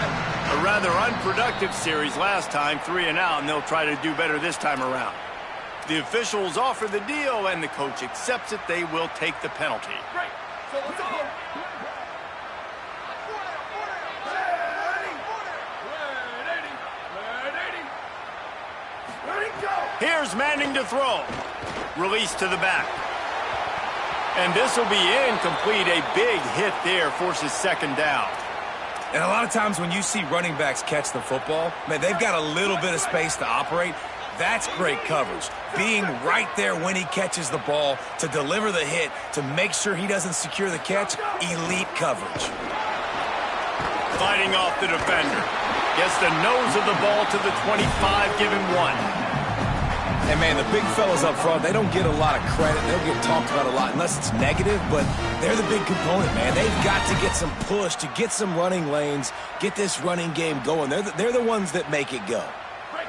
A rather unproductive series last time, 3 and out, and they'll try to do better this time around. The officials offer the deal, and the coach accepts it. They will take the penalty. Great. So let's go. Ready, go. Here's Manning to throw. Release to the back. And this will be incomplete. A big hit there forces second down. And a lot of times when you see running backs catch the football, man, they've got a little bit of space to operate. That's great coverage. Being right there when he catches the ball to deliver the hit, to make sure he doesn't secure the catch, elite coverage. Fighting off the defender. Gets the nose of the ball to the 25, giving 1. And, man, the big fellas up front, they don't get a lot of credit. They'll get talked about a lot unless it's negative, but they're the big component, man. They've got to get some push, to get some running lanes, get this running game going. They're the ones that make it go.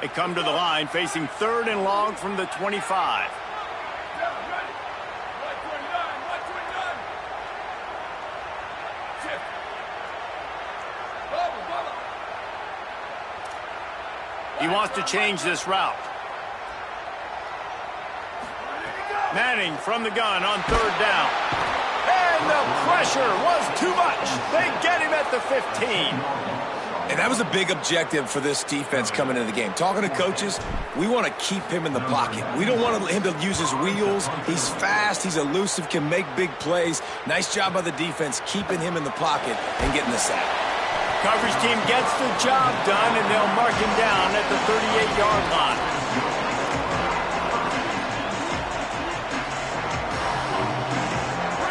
They come to the line facing 3rd and long from the 25. He wants to change this route. Manning from the gun on 3rd down. And the pressure was too much. They get him at the 15. And that was a big objective for this defense coming into the game. Talking to coaches, we want to keep him in the pocket. We don't want him to use his wheels. He's fast, he's elusive, can make big plays. Nice job by the defense keeping him in the pocket and getting the sack. Coverage team gets the job done, and they'll mark him down at the 38-yard line.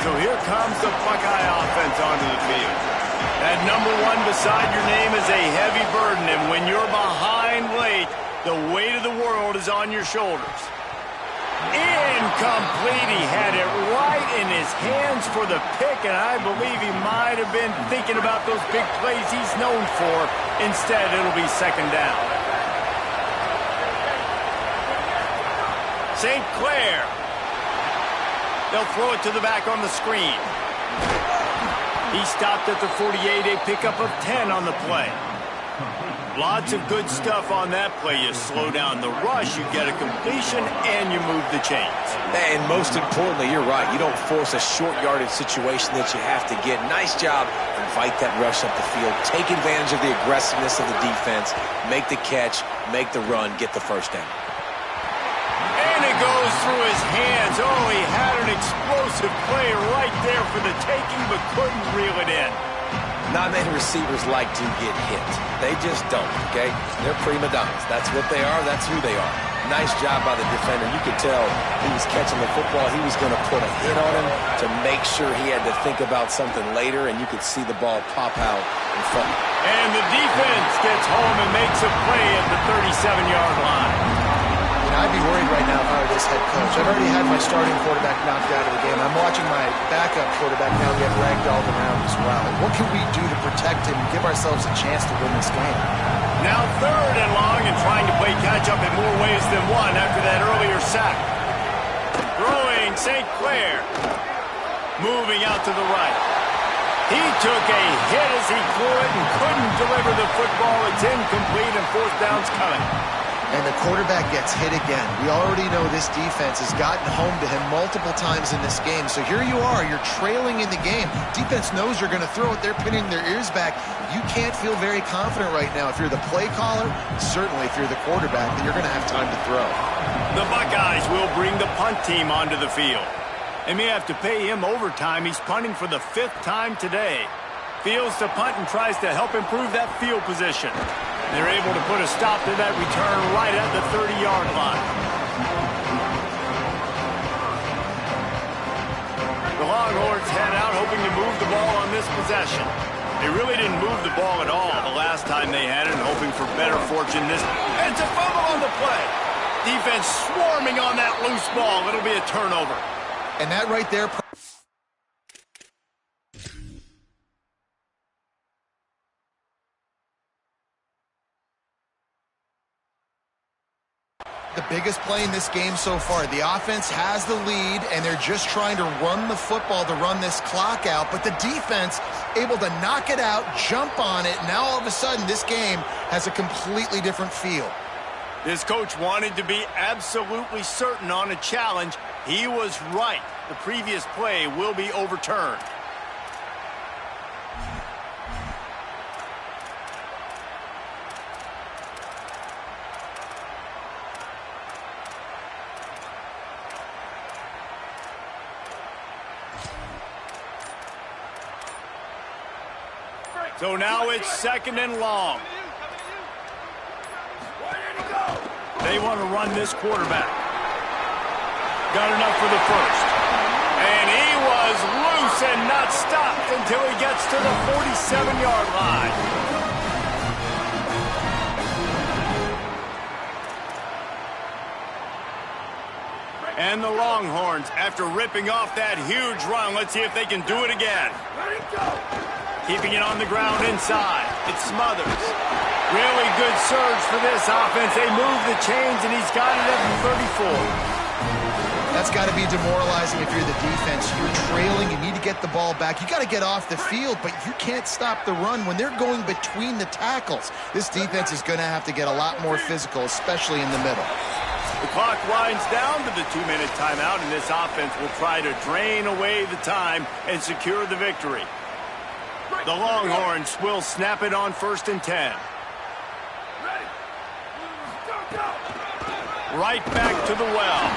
So here comes the Buckeye offense onto the field. That number 1 beside your name is a heavy burden, and when you're behind late, the weight of the world is on your shoulders. Incomplete. He had it right in his hands for the pick, and I believe he might have been thinking about those big plays he's known for. Instead, it'll be second down. St. Clair. They'll throw it to the back on the screen. He stopped at the 48, a pickup of 10 on the play. Lots of good stuff on that play. You slow down the rush, you get a completion, and you move the chains. And most importantly, you're right. You don't force a short yardage situation that you have to get. Nice job. Invite that rush up the field. Take advantage of the aggressiveness of the defense. Make the catch, make the run, get the first down. And it goes through his hands. Oh, he had an explosive play right there for the taking, but couldn't reel it in. Not many receivers like to get hit. They just don't, okay? They're prima donnas. That's what they are. That's who they are. Nice job by the defender. You could tell he was catching the football. He was going to put a hit on him to make sure he had to think about something later, and you could see the ball pop out in front. And the defense gets home and makes a play at the 37-yard line. I'd be worried right now if I were this head coach. I've already had my starting quarterback knocked out of the game. I'm watching my backup quarterback now get ragdolled around as well. What can we do to protect him and give ourselves a chance to win this game? Now 3rd and long and trying to play catch-up in more ways than one after that earlier sack. Throwing St. Clair. Moving out to the right. He took a hit as he threw it and couldn't deliver the football. It's incomplete and 4th down's coming. And the quarterback gets hit again. We already know this defense has gotten home to him multiple times in this game. So here you are, you're trailing in the game. Defense knows you're going to throw it. They're pinning their ears back. You can't feel very confident right now. If you're the play caller, certainly if you're the quarterback, then you're going to have time to throw. The Buckeyes will bring the punt team onto the field. They may have to pay him overtime. He's punting for the 5th time today. Fields to punt and tries to help improve that field position. They're able to put a stop to that return right at the 30-yard line. The Longhorns head out hoping to move the ball on this possession. They really didn't move the ball at all the last time they had it, and hoping for better fortune this. And it's a fumble on the play. Defense swarming on that loose ball. It'll be a turnover. And that right there... the biggest play in this game so far. The offense has the lead, and they're just trying to run the football to run this clock out, but the defense able to knock it out, jump on it. Now all of a sudden this game has a completely different feel. This coach wanted to be absolutely certain on a challenge. He was right. The previous play will be overturned. So now it's 2nd and long. They want to run this quarterback. Got enough for the first. And he was loose and not stopped until he gets to the 47-yard line. And the Longhorns, after ripping off that huge run, let's see if they can do it again. Keeping it on the ground inside. It's Smothers. Really good surge for this offense. They move the chains, and he's got it at the 34. That's got to be demoralizing if you're the defense. You're trailing. You need to get the ball back. You got to get off the field, but you can't stop the run when they're going between the tackles. This defense is going to have to get a lot more physical, especially in the middle. The clock winds down to the 2-minute timeout, and this offense will try to drain away the time and secure the victory. The Longhorns will snap it on 1st and 10. Right back to the well.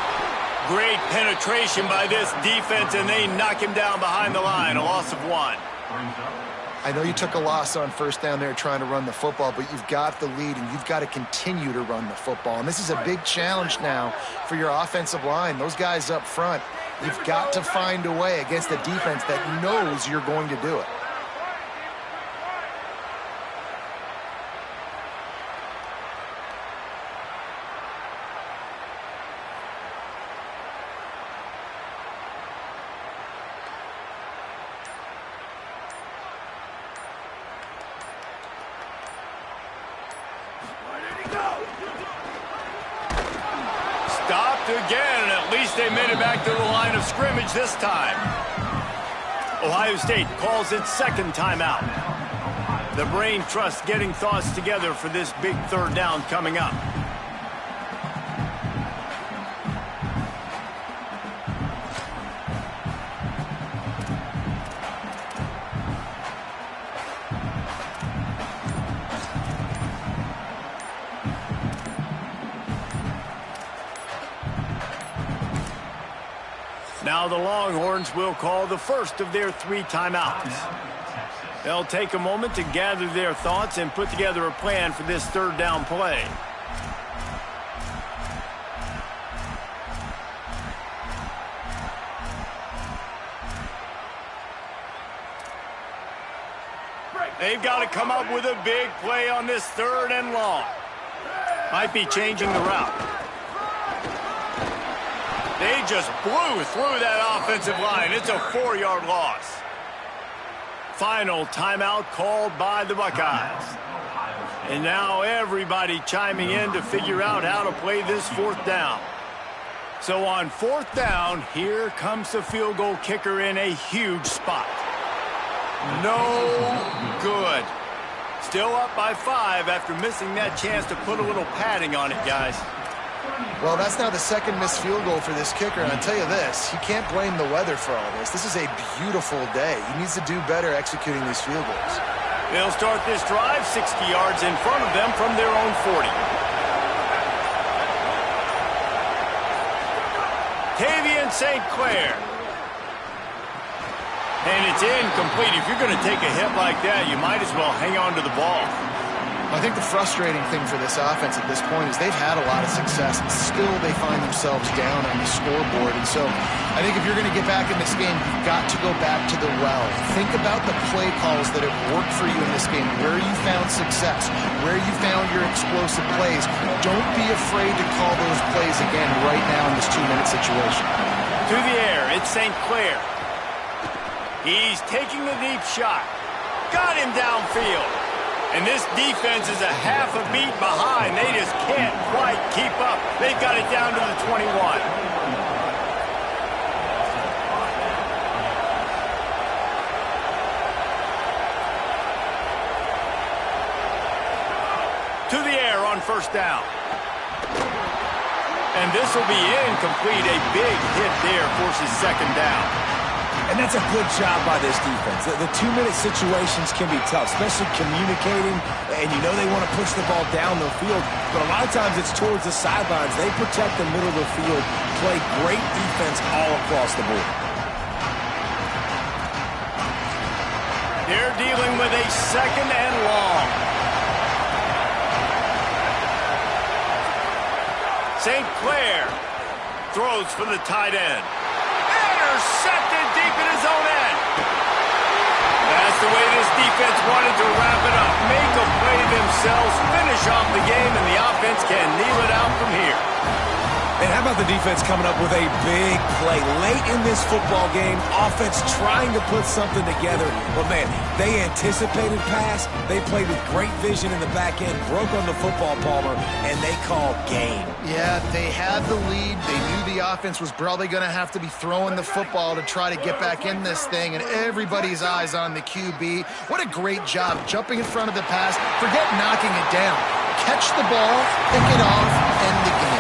Great penetration by this defense, and they knock him down behind the line. A loss of 1. I know you took a loss on 1st down there trying to run the football, but you've got the lead, and you've got to continue to run the football. And this is a big challenge now for your offensive line. Those guys up front, you've got to find a way against a defense that knows you're going to do it. Stopped again, and at least they made it back to the line of scrimmage this time. Ohio State calls its 2nd timeout. The brain trust getting thoughts together for this big 3rd down coming up. Now the Longhorns will call the first of their 3 timeouts. They'll take a moment to gather their thoughts and put together a plan for this 3rd down play. They've got to come up with a big play on this 3rd and long. Might be changing the route. They just blew through that offensive line. It's a 4-yard loss. Final timeout called by the Buckeyes. And now everybody chiming in to figure out how to play this 4th down. So on 4th down, here comes the field goal kicker in a huge spot. No good. Still up by 5 after missing that chance to put a little padding on it, guys. Well, that's now the 2nd missed field goal for this kicker, and I'll tell you this, you can't blame the weather for all this. This is a beautiful day. He needs to do better executing these field goals. They'll start this drive 60 yards in front of them from their own 40. Tavian St. Clair. And it's incomplete. If you're going to take a hit like that, you might as well hang on to the ball. I think the frustrating thing for this offense at this point is they've had a lot of success, and still they find themselves down on the scoreboard. And so I think if you're going to get back in this game, you've got to go back to the well. Think about the play calls that have worked for you in this game, where you found success, where you found your explosive plays. Don't be afraid to call those plays again right now in this 2-minute situation. To the air, it's St. Clair. He's taking the deep shot. Got him downfield. And this defense is a half a beat behind. They just can't quite keep up. They've got it down to the 21. To the air on 1st down. And this will be incomplete. A big hit there forces second down. And that's a good job by this defense. The 2-minute situations can be tough, especially communicating, and you know they want to push the ball down the field, but a lot of times it's towards the sidelines. They protect the middle of the field, play great defense all across the board. They're dealing with a second and long. St. Clair throws for the tight end. Intercepted deep in his own end. That's the way this defense wanted to wrap it up. Make a play themselves, finish off the game, and the offense can kneel it out from here. And how about the defense coming up with a big play late in this football game? Offense trying to put something together. But, man, they anticipated pass. They played with great vision in the back end, broke on the football, Palmer, and they called game. Yeah, they had the lead. They knew the offense was probably going to have to be throwing the football to try to get back in this thing, and everybody's eyes on the QB. What a great job jumping in front of the pass. Forget knocking it down. Catch the ball, pick it off, end the game.